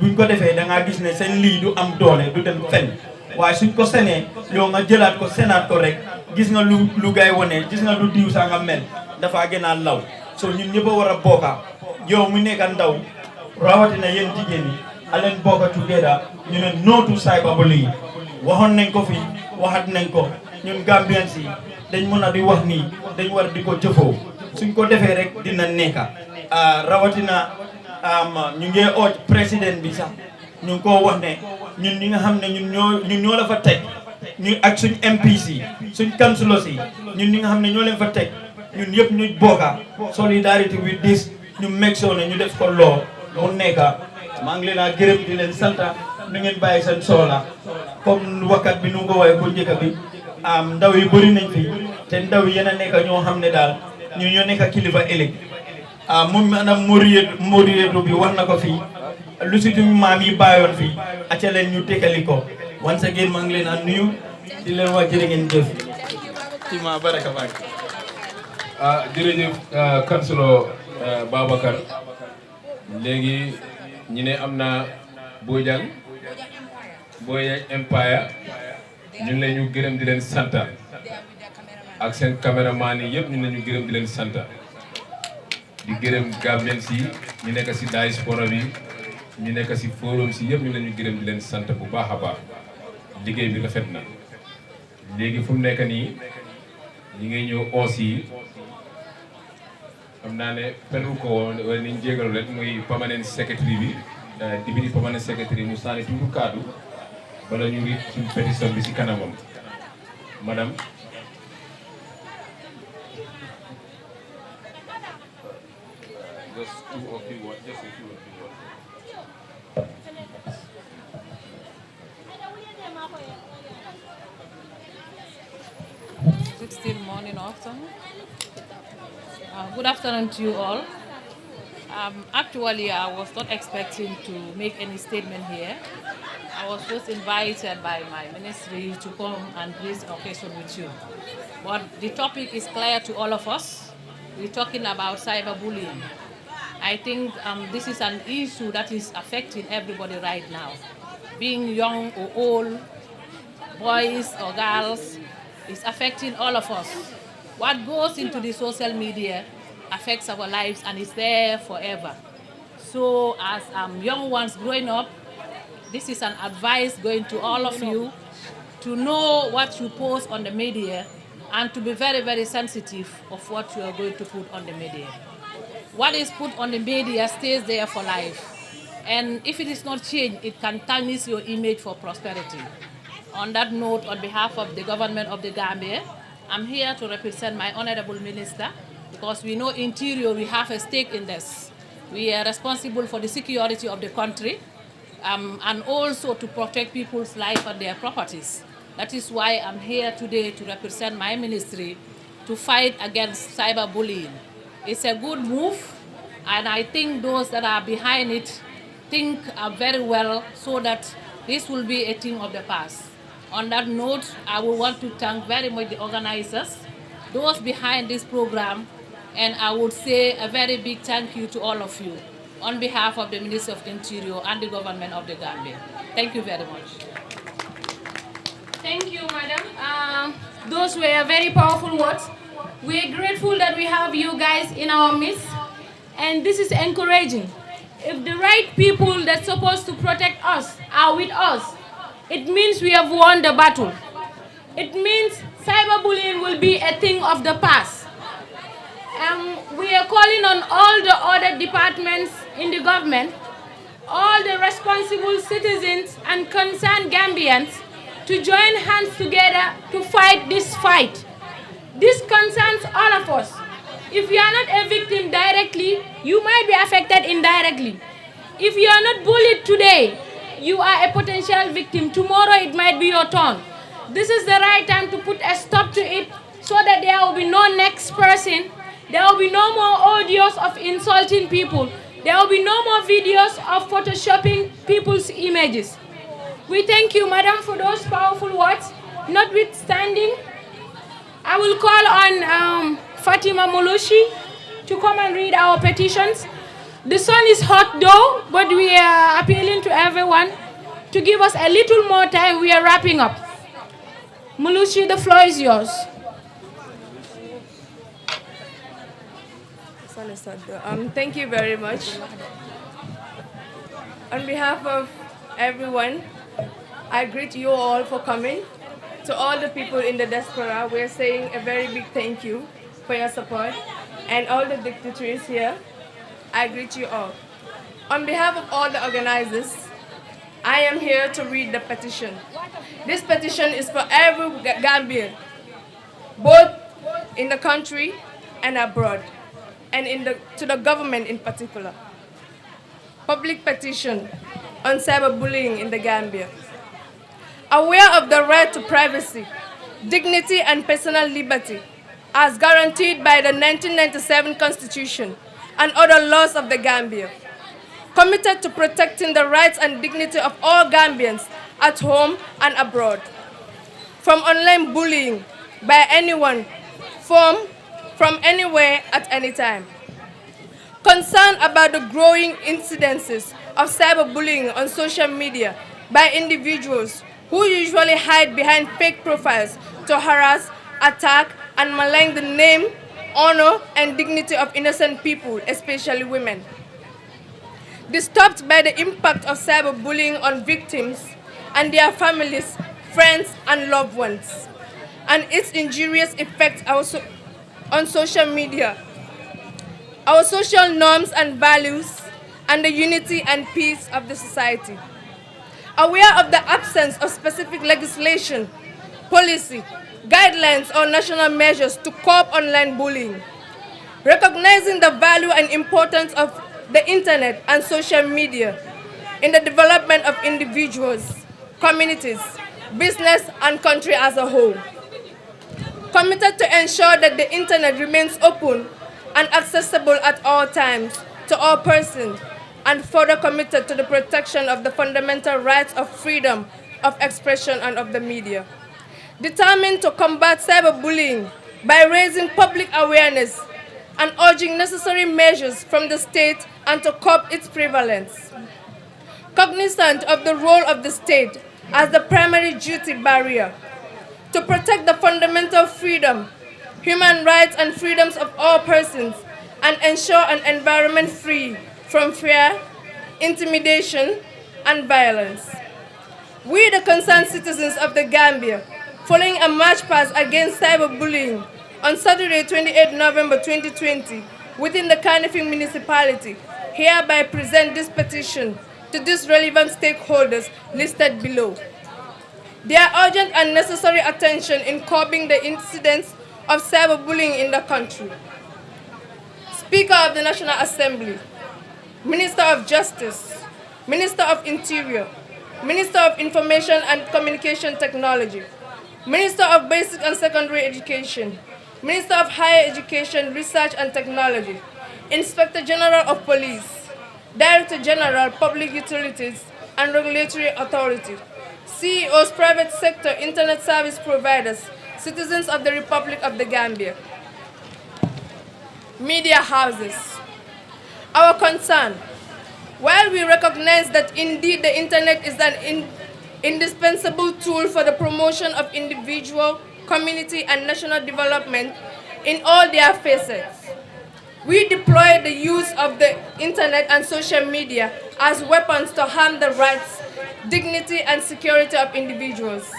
buñ ko defee da ngaa gis ne seen lii du am doole du dem fenn waaye suñ ko senee yow nga jëlaat ko senaat ko rek gis nga lu gay wone gis nga lu diw saa nga mel dafa gën a law so ñun ñëpp a war a bokka yow mu nekk ndaw rawatina yéen jigéen ñi aleen bokka together ñu ne no to cyberbullying waxoon nañ ko fi waxat nañ ko ñun Gambians yi dañ mën a di wax nii dañ war di ko jëfoo suñ ko defee rek dina nekka rawatina ñu ngi ooj président bi sax ñu ngi koo wax ne ñun ñi nga xam ne ñun ñoo la fa teg ñu ak suñ MPC suñ councilors yi ñun ñi nga xam ne ñoo leen fa teg ñun yëpp ñu bokka solidarity with this ñu make sure ne ñu def ko loo mu nekka maa ngi leen a gërëm di leen santa nu ngeen bàyyi seen soxla comme wakkat bi nu nga ko waxee bu njëkk bi ndaw yi bëri nañ fi te ndaw yi yéen a nekk ñoo xam ne daal ñu ñoo nekk kilifa ëllëg moom maanaam Moriyetu bi wax na ko fii lu si suñu maam yi bàyyoon fii acca leen ñu tekkali ko once again maa ngi leen a nuyu di leen wax jërë ngeen jëf ci ma baraka baak jërëjëf Councilor Babacar léegi ñu ne am na Bojang Boye Empire ñu ngi leen ñu gërëm di leen santa ak seen caméraman yi yëpp ñu ne ñu gërëm di leen santa di gërëm Gambien si ñu nekk si diaspora bi ñu nekk si forum si yëpp ñu ne ñu gërëm di leen sant bu baax a baax liggéey bi rafet na léegi fu mu nekk nii ñi ngay ñëw aussi xam naa ne penul ko woon wala ni ñu jégalu rek muy permanent secretary bi deputy permanent secretary mu sànni tuuti kaddu bala ñu ngi suñu pétition bi si kanamam madame just two of you what just a few of you what 16 morning afternoon. Good afternoon to you all. Actually, I was not expecting to make any statement here. I was just invited by my ministry to come and raise the occasion with you. But the topic is clear to all of us. We're talking about cyberbullying. I think this is an issue that is affecting everybody right now. Being young or old, boys or girls, it's affecting all of us. What goes into the social media affects our lives and is there forever. So as young ones growing up, this is an advice going to all of you to know what you post on the media and to be very, very sensitive of what you are going to put on the media. What is put on the media stays there for life. And if it is not changed, it can tarnish your image for prosperity. On that note, on behalf of the government of the Gambia, I'm here to represent my honorable minister because we know interior, we have a stake in this. We are responsible for the security of the country and also to protect people's life and their properties. That is why I'm here today to represent my ministry to fight against cyberbullying. It's a good move, and I think those that are behind it think very well so that this will be a thing of the past. On that note, I would want to thank very much the organizers, those behind this program, and I would say a very big thank you to all of you on behalf of the Ministry of Interior and the government of the Gambia. Thank you very much. Thank you, madam. Those were very powerful words. We are grateful that we have you guys in our midst, and this is encouraging. If the right people that's supposed to protect us are with us, it means we have won the battle. It means cyberbullying will be a thing of the past. We are calling on all the other departments in the government, all the responsible citizens and concerned Gambians to join hands together to fight this fight. This concerns all of us. If you are not a victim directly, you might be affected indirectly. If you are not bullied today, you are a potential victim. Tomorrow it might be your turn. This is the right time to put a stop to it so that there will be no next person. There will be no more audios of insulting people. There will be no more videos of photoshopping people's images. We thank you, madam, for those powerful words. Notwithstanding, I will call on Fatima Mulushi to come and read our petitions. The sun is hot though, but we are appealing to everyone to give us a little more time. We are wrapping up. Mulushi, the floor is yours. Thank you very much. On behalf of everyone, I greet you all for coming. To all the people in the diaspora, we're saying a very big thank you for your support. And all the dignitaries here, I greet you all. On behalf of all the organizers, I am here to read the petition. This petition is for every Gambian, both in the country and abroad, and to the government in particular. Public petition on cyberbullying in the Gambia. Aware of the right to privacy, dignity and personal liberty as guaranteed by the 1997 Constitution and other laws of the Gambia. Committed to protecting the rights and dignity of all Gambians at home and abroad. From online bullying by anyone, from anywhere at any time. Concerned about the growing incidences of cyberbullying on social media by individuals who usually hide behind fake profiles to harass, attack, and malign the name, honor, and dignity of innocent people, especially women. Disturbed by the impact of cyberbullying on victims and their families, friends, and loved ones. and its injurious effects on social media, our social norms and values, and the unity and peace of the society. Aware of the absence of specific legislation, policy, guidelines, or national measures to curb online bullying, recognizing the value and importance of the internet and social media in the development of individuals, communities, business, and country as a whole. Committed to ensure that the internet remains open and accessible at all times to all persons, and further committed to the protection of the fundamental rights of freedom of expression and of the media. Determined to combat cyberbullying by raising public awareness and urging necessary measures from the state and to curb its prevalence. Cognizant of the role of the state as the primary duty barrier to protect the fundamental freedom, human rights and freedoms of all persons, and ensure an environment free from fear, intimidation, and violence. We, the concerned citizens of the Gambia, following a march past against cyberbullying on Saturday, 28 November 2020, within the Kanifing municipality, hereby present this petition to these relevant stakeholders listed below. Their urgent and necessary attention in curbing the incidents of cyberbullying in the country. Speaker of the National Assembly, Minister of Justice, Minister of Interior, Minister of Information and Communication Technology, Minister of Basic and Secondary Education, Minister of Higher Education, Research and Technology, Inspector General of Police, Director General, Public Utilities and Regulatory Authority, CEOs, private sector, internet service providers, citizens of the Republic of the Gambia, media houses. Our concern, while we recognize that indeed the internet is an indispensable tool for the promotion of individual, community, and national development in all their facets, we deploy the use of the internet and social media as weapons to harm the rights, dignity, and security of individuals.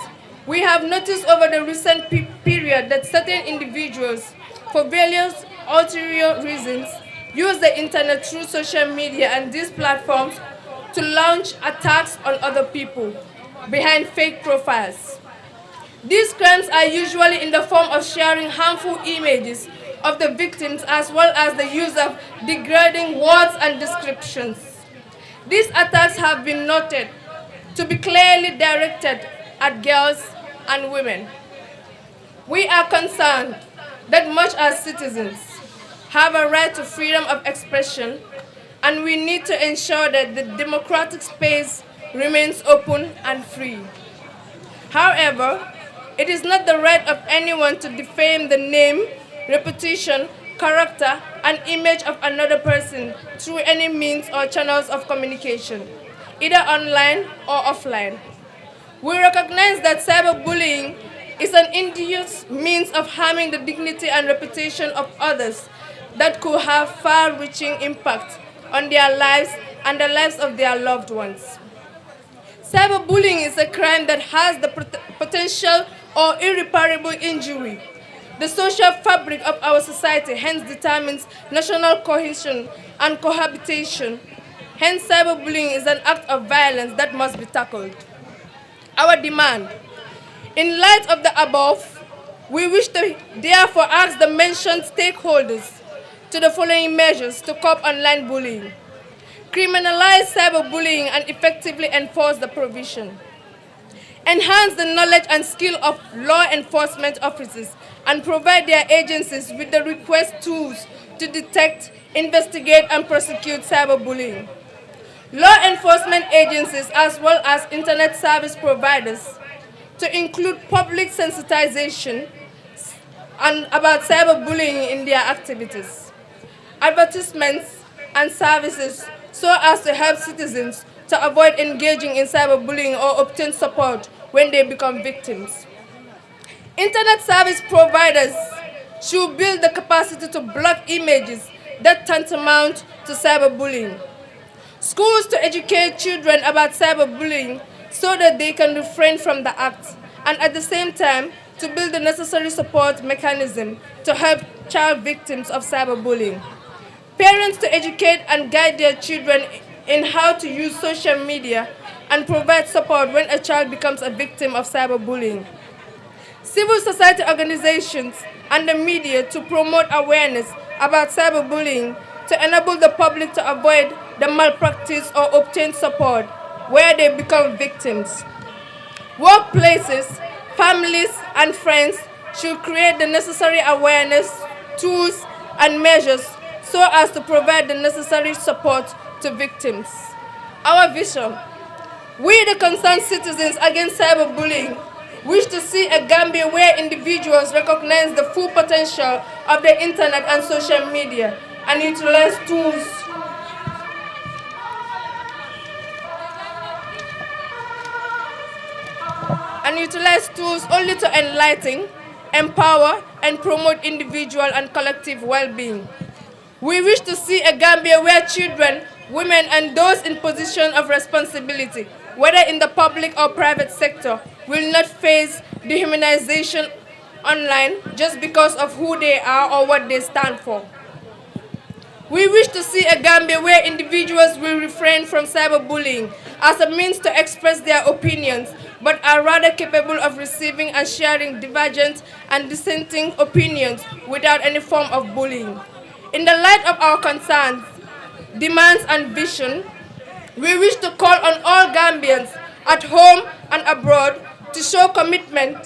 We have noticed over the recent period that certain individuals, for various ulterior reasons, use the internet through social media and these platforms to launch attacks on other people behind fake profiles. These crimes are usually in the form of sharing harmful images of the victims as well as the use of degrading words and descriptions. These attacks have been noted to be clearly directed at girls and women. We are concerned that much as citizens have a right to freedom of expression, and we need to ensure that the democratic space remains open and free. However, it is not the right of anyone to defame the name, reputation, character, and image of another person through any means or channels of communication, either online or offline. We recognize that cyberbullying is an insidious means of harming the dignity and reputation of others that could have far-reaching impact on their lives and the lives of their loved ones. Cyberbullying is a crime that has the potential or irreparable injury. The social fabric of our society hence determines national cohesion and cohabitation. Hence, cyberbullying is an act of violence that must be tackled. Our demand. In light of the above, we wish to therefore ask the mentioned stakeholders to the following measures to curb online bullying. Criminalize cyberbullying and effectively enforce the provision. Enhance the knowledge and skill of law enforcement officers and provide their agencies with the request tools to detect, investigate, and prosecute cyberbullying. Law enforcement agencies as well as internet service providers to include public sensitization about cyberbullying in their activities. Advertisements and services so as to help citizens to avoid engaging in cyberbullying or obtain support when they become victims. Internet service providers should build the capacity to block images that tantamount to cyberbullying. Schools to educate children about cyberbullying so that they can refrain from the act, and at the same time, to build the necessary support mechanism to help child victims of cyberbullying. Parents to educate and guide their children in how to use social media and provide support when a child becomes a victim of cyberbullying. Civil society organizations and the media to promote awareness about cyberbullying to enable the public to avoid the malpractice or obtain support where they become victims. Workplaces, families, and friends should create the necessary awareness, tools, and measures so as to provide the necessary support to victims. Our vision: we, the concerned citizens against cyberbullying, wish to see a Gambia where individuals recognize the full potential of the internet and social media and utilize tools only to enlighten, empower, and promote individual and collective well-being. We wish to see a Gambia where children, women, and those in position of responsibility, whether in the public or private sector, will not face dehumanization online just because of who they are or what they stand for. We wish to see a Gambia where individuals will refrain from cyberbullying as a means to express their opinions, but are rather capable of receiving and sharing divergent and dissenting opinions without any form of bullying. In the light of our concerns, demands, and vision, we wish to call on all Gambians at home and abroad to show commitment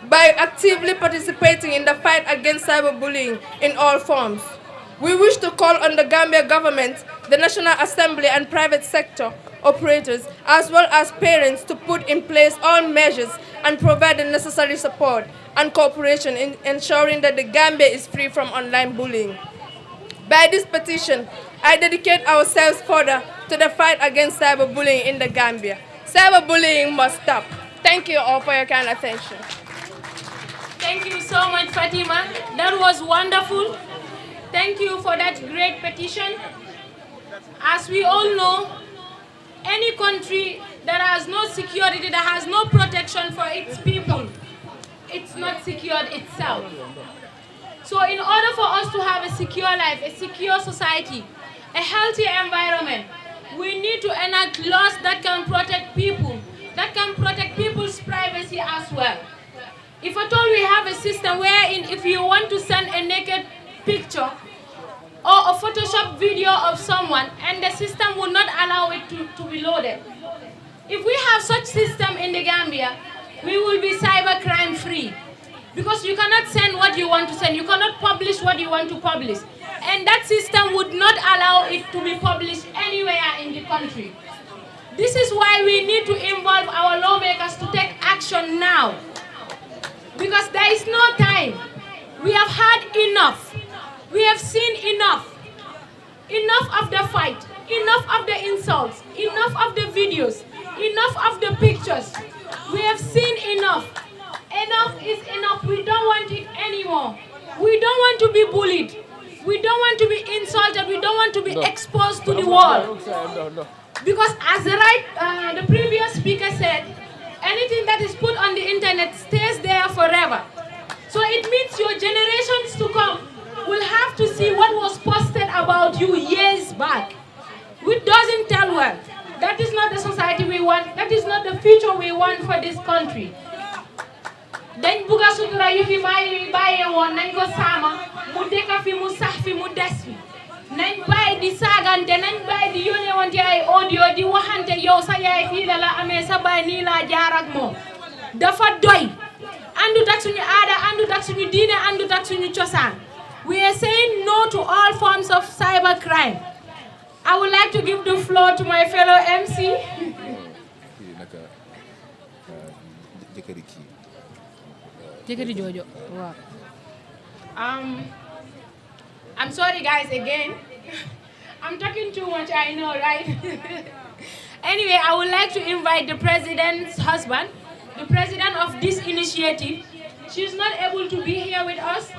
by actively participating in the fight against cyberbullying in all forms. We wish to call on the Gambia government, the National Assembly, and private sector operators, as well as parents, to put in place all measures and provide the necessary support and cooperation in ensuring that the Gambia is free from online bullying. By this petition, I dedicate ourselves further to the fight against cyberbullying in the Gambia. Cyberbullying must stop. Thank you all for your kind attention. Thank you so much, Fatima. That was wonderful. Thank you for that great petition. As we all know, any country that has no security, that has no protection for its people, it's not secured itself. So in order for us to have a secure life, a secure society, a healthy environment, we need to enact laws that can protect people, that can protect people's privacy as well. If at all we have a system wherein if you want to send a naked picture or a Photoshop video of someone and the system will not allow it to be loaded. If we have such system in the Gambia, we will be cybercrime free. Because you cannot send what you want to send, you cannot publish what you want to publish. And that system would not allow it to be published anywhere in the country. This is why we need to involve our lawmakers to take action now. Because there is no time. We have had enough. We have seen enough. Enough of the fight. Enough of the insults. Enough of the videos. Enough of the pictures. We have seen enough. Enough is enough. We don't want it anymore. We don't want to be bullied. We don't want to be insulted. We don't want to be exposed to the world. Because as the previous speaker said, anything that is put on the internet stays there forever. So it means your generations to come will have to see what was posted about you years back. Which doesn't tell well. That is not the society we want. That is not the future we want for this country. Dañ buga sutura yu fi may baye won nañ ko sama mu deka fi mu sax fi mu des fi nañ bay di sagante nañ bay di yone wonte ay audio di waxante yow sa yaay fi la amé sa bay ni la jaar ak mom dafa doy andu tak suñu aada andu tak suñu diine andu tak suñu ciosan. We are saying no to all forms of cyber crime. I would like to give the floor to my fellow MC. I'm sorry guys again. I'm talking too much, I know, right? Anyway, I would like to invite the president's husband, the president of this initiative. She's not able to be here with us,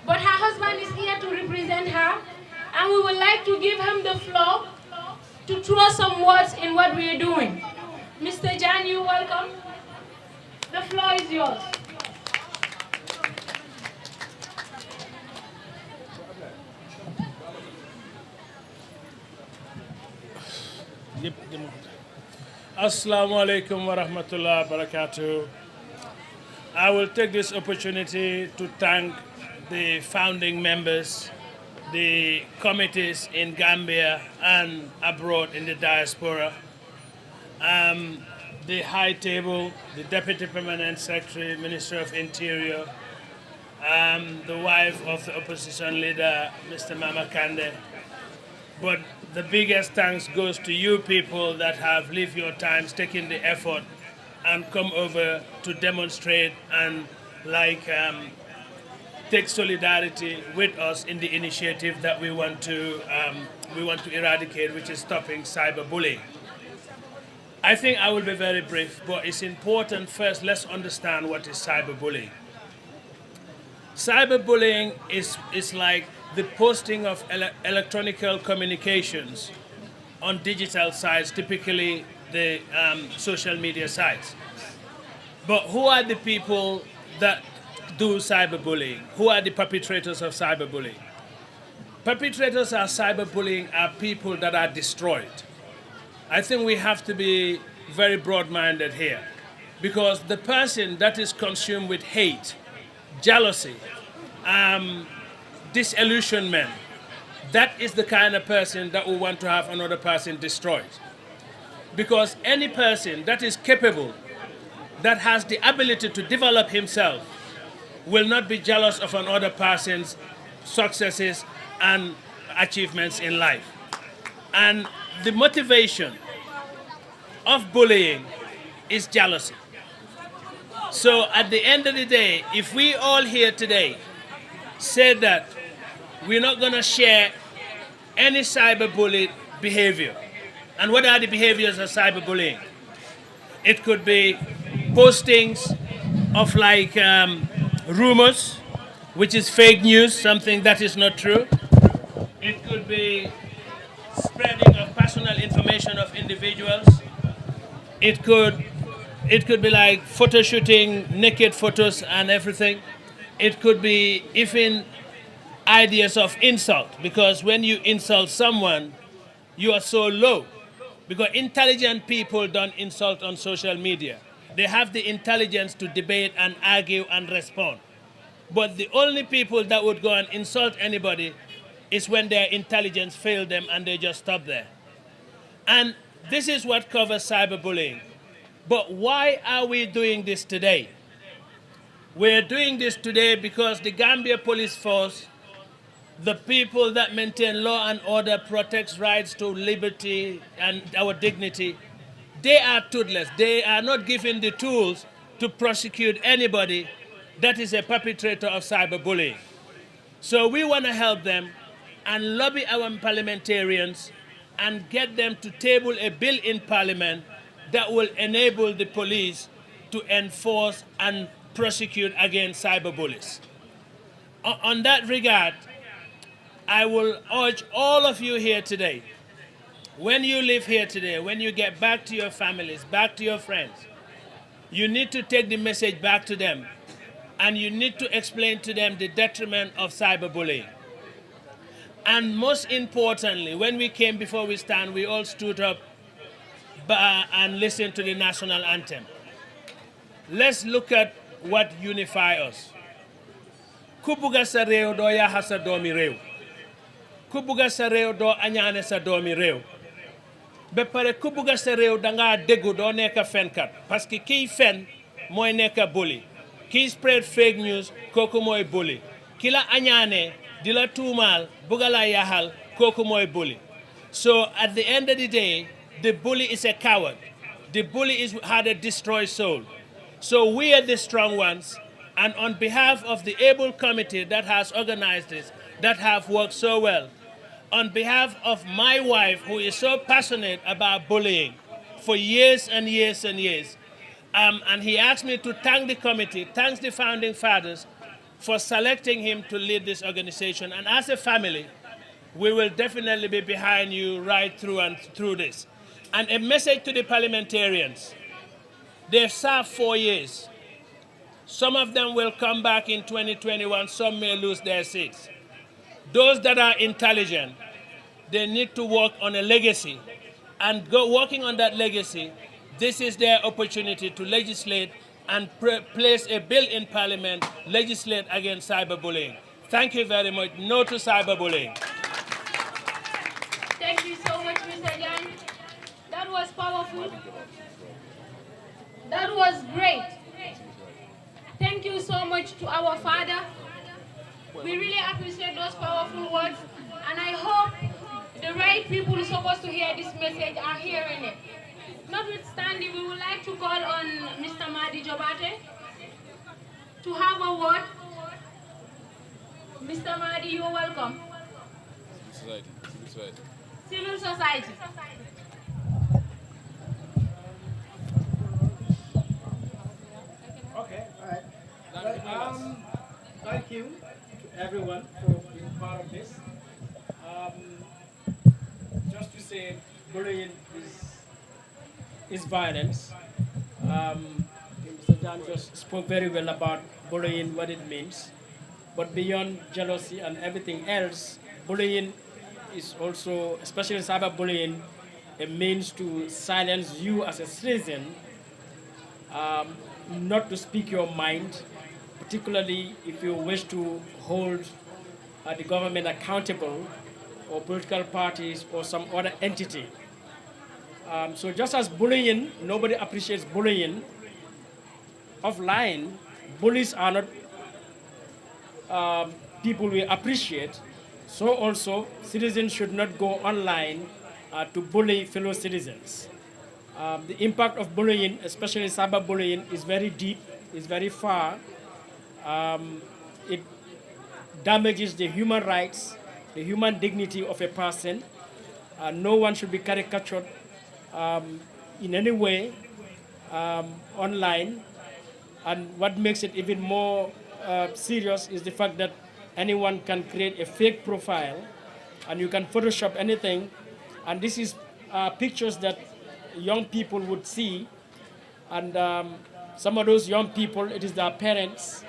but her husband is here to represent her. And we would like to give him the floor to throw some words in what we are doing. Mr. Jan, you're welcome. The floor is yours. Assalamu alaikum wa rahmatullahi wa barakatuh. I will take this opportunity to thank the founding members, the committees in Gambia and abroad in the diaspora, the High Table, the Deputy Permanent Secretary, Minister of Interior, the wife of the opposition leader, Mr. Mama Kande. But the biggest thanks goes to you people that have lived your times, taken the effort, and come over to demonstrate and take solidarity with us in the initiative that we want to eradicate, which is stopping cyberbullying. I think I will be very brief, but it's important first, let's understand what is cyberbullying. Cyberbullying is like the posting of electronic communications on digital sites, typically the social media sites. But who are the people that do cyberbullying? Who are the perpetrators of cyberbullying? Perpetrators of cyberbullying are people that are destroyed. I think we have to be very broad-minded here, because the person that is consumed with hate, jealousy, disillusionment, that is the kind of person that will want to have another person destroyed. Because any person that is capable, that has the ability to develop himself, will not be jealous of another person's successes and achievements in life. And the motivation of bullying is jealousy. So at the end of the day, if we all here today say that we're not going to share any cyberbully behavior, and what are the behaviors of cyberbullying? It could be postings of rumors, which is fake news, something that is not true. It could be spreading of personal information of individuals. It could be like photo shooting, naked photos and everything. It could be even ideas of insult, because when you insult someone, you are so low. Because intelligent people don't insult on social media. They have the intelligence to debate and argue and respond. But the only people that would go and insult anybody is when their intelligence failed them and they just stop there. And this is what covers cyberbullying. But why are we doing this today? We're doing this today because the Gambia Police Force, the people that maintain law and order, protects rights to liberty and our dignity, they are toothless. They are not given the tools to prosecute anybody that is a perpetrator of cyberbullying. So we want to help them and lobby our parliamentarians and get them to table a bill in Parliament that will enable the police to enforce and prosecute against cyberbullies. On that regard, I will urge all of you here today, when you live here today, when you get back to your families, back to your friends, you need to take the message back to them, and you need to explain to them the detriment of cyberbullying. And most importantly, when we came before we stand, we all stood up and listened to the national anthem. Let's look at what unifies us. Ku buga sa réew doo yaaxa sa doomi réew. Ku buga sa réew doo añaane sa doomi réew. Ba pare ku buga sa réew dangaa déggu doo nekk fenkat, parce que kiy fen mooy nekk bully. Kiy spread fake news kooku mooy bully. Ki la añaane di la tuumaal buga la yaaxal kooku mooy bully. So at the end of the day, the bully is a coward. The bully had a destroyed soul. So we are the strong ones, and on behalf of the able committee that has organized this, that have worked so well, on behalf of my wife, who is so passionate about bullying for years and years and years, and he asked me to thank the committee, thanks the founding fathers for selecting him to lead this organization. And as a family, we will definitely be behind you right through and through this. And a message to the parliamentarians. They've served 4 years. Some of them will come back in 2021. Some may lose their seats. Those that are intelligent, they need to work on a legacy and go working on that legacy, this is their opportunity to legislate and place a bill in Parliament, legislate against cyberbullying. Thank you very much. No to cyberbullying. Thank you so much, Mr. Jan. That was powerful. That was great. Thank you so much to our father. We really appreciate those powerful words, and I hope the right people who are supposed to hear this message are hearing it. Notwithstanding, we would like to call on Mr. Madi Jobate to have a word. Mr. Madi, you are welcome. Civil society. Okay, all right. Thank you to everyone for being part of this. Just to say, bullying is violence. Mr. Jan just spoke very well about bullying, what it means. But beyond jealousy and everything else, bullying is also, especially cyberbullying, a means to silence you as a citizen, not to speak your mind, particularly if you wish to hold the government accountable, or political parties, or some other entity. So just as bullying, nobody appreciates bullying offline, bullies are not people we appreciate, so also citizens should not go online to bully fellow citizens. The impact of bullying, especially cyberbullying, is very deep, is very far. It damages the human rights, the human dignity of a person. No one should be caricatured in any way online. And what makes it even more serious is the fact that anyone can create a fake profile and you can Photoshop anything. And this is pictures that young people would see. And some of those young people, it is their parents.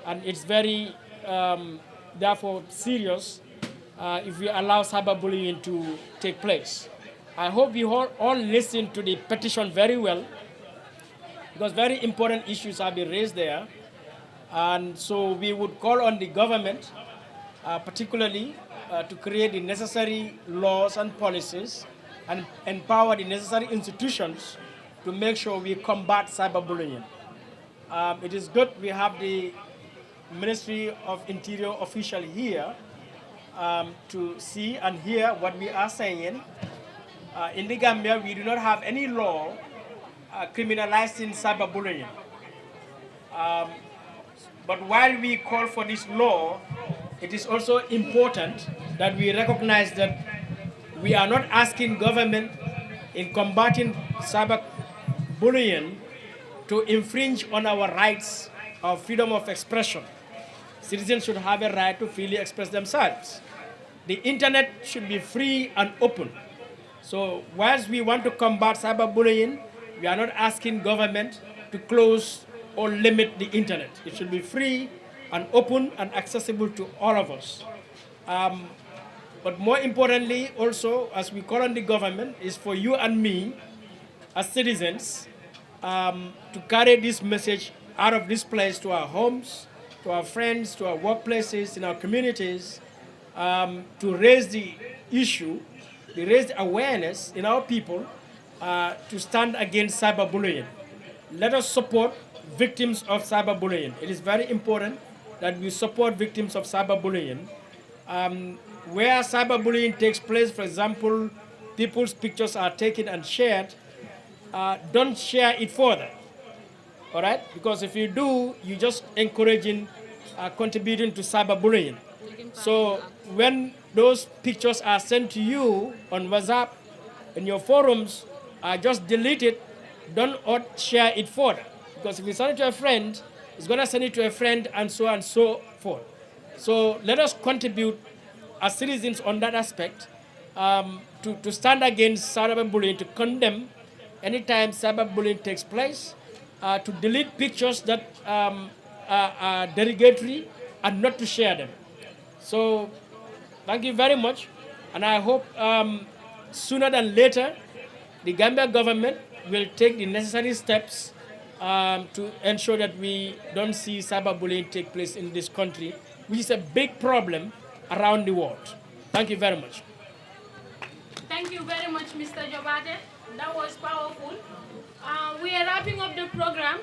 And it's very, therefore, serious if we allow cyberbullying to take place. I hope you all listen to the petition very well, because very important issues have been raised there. And so we would call on the government, particularly, to create the necessary laws and policies and empower the necessary institutions to make sure we combat cyberbullying. It is good we have the Ministry of Interior official here to see and hear what we are saying. In the Gambia, we do not have any law criminalizing cyberbullying. But while we call for this law, it is also important that we recognize that we are not asking government in combating cyberbullying to infringe on our rights of freedom of expression. Citizens should have a right to freely express themselves. The internet should be free and open. So whilst we want to combat cyberbullying, we are not asking government to close or limit the internet. It should be free and open and accessible to all of us. But more importantly, also, as we call on the government, is for you and me, as citizens, to carry this message out of this place to our homes, to our friends, to our workplaces, in our communities, to raise the issue, to raise the awareness in our people to stand against cyberbullying. Let us support victims of cyberbullying. It is very important that we support victims of cyberbullying. Where cyberbullying takes place, for example, people's pictures are taken and shared, don't share it further, all right? Because if you do, you're just encouraging, contributing to cyberbullying. So when those pictures are sent to you on WhatsApp, in your forums, just delete it, don't share it further. Because if you send it to a friend, it's going to send it to a friend and so forth. So let us contribute as citizens on that aspect to stand against cyberbullying, to condemn anytime cyberbullying takes place, to delete pictures that are derogatory and not to share them. So thank you very much. And I hope sooner than later the Gambia government will take the necessary steps to ensure that we don't see cyberbullying take place in this country, which is a big problem around the world. Thank you very much. Thank you very much, Mr. Jobate. That was powerful. We are wrapping up the program.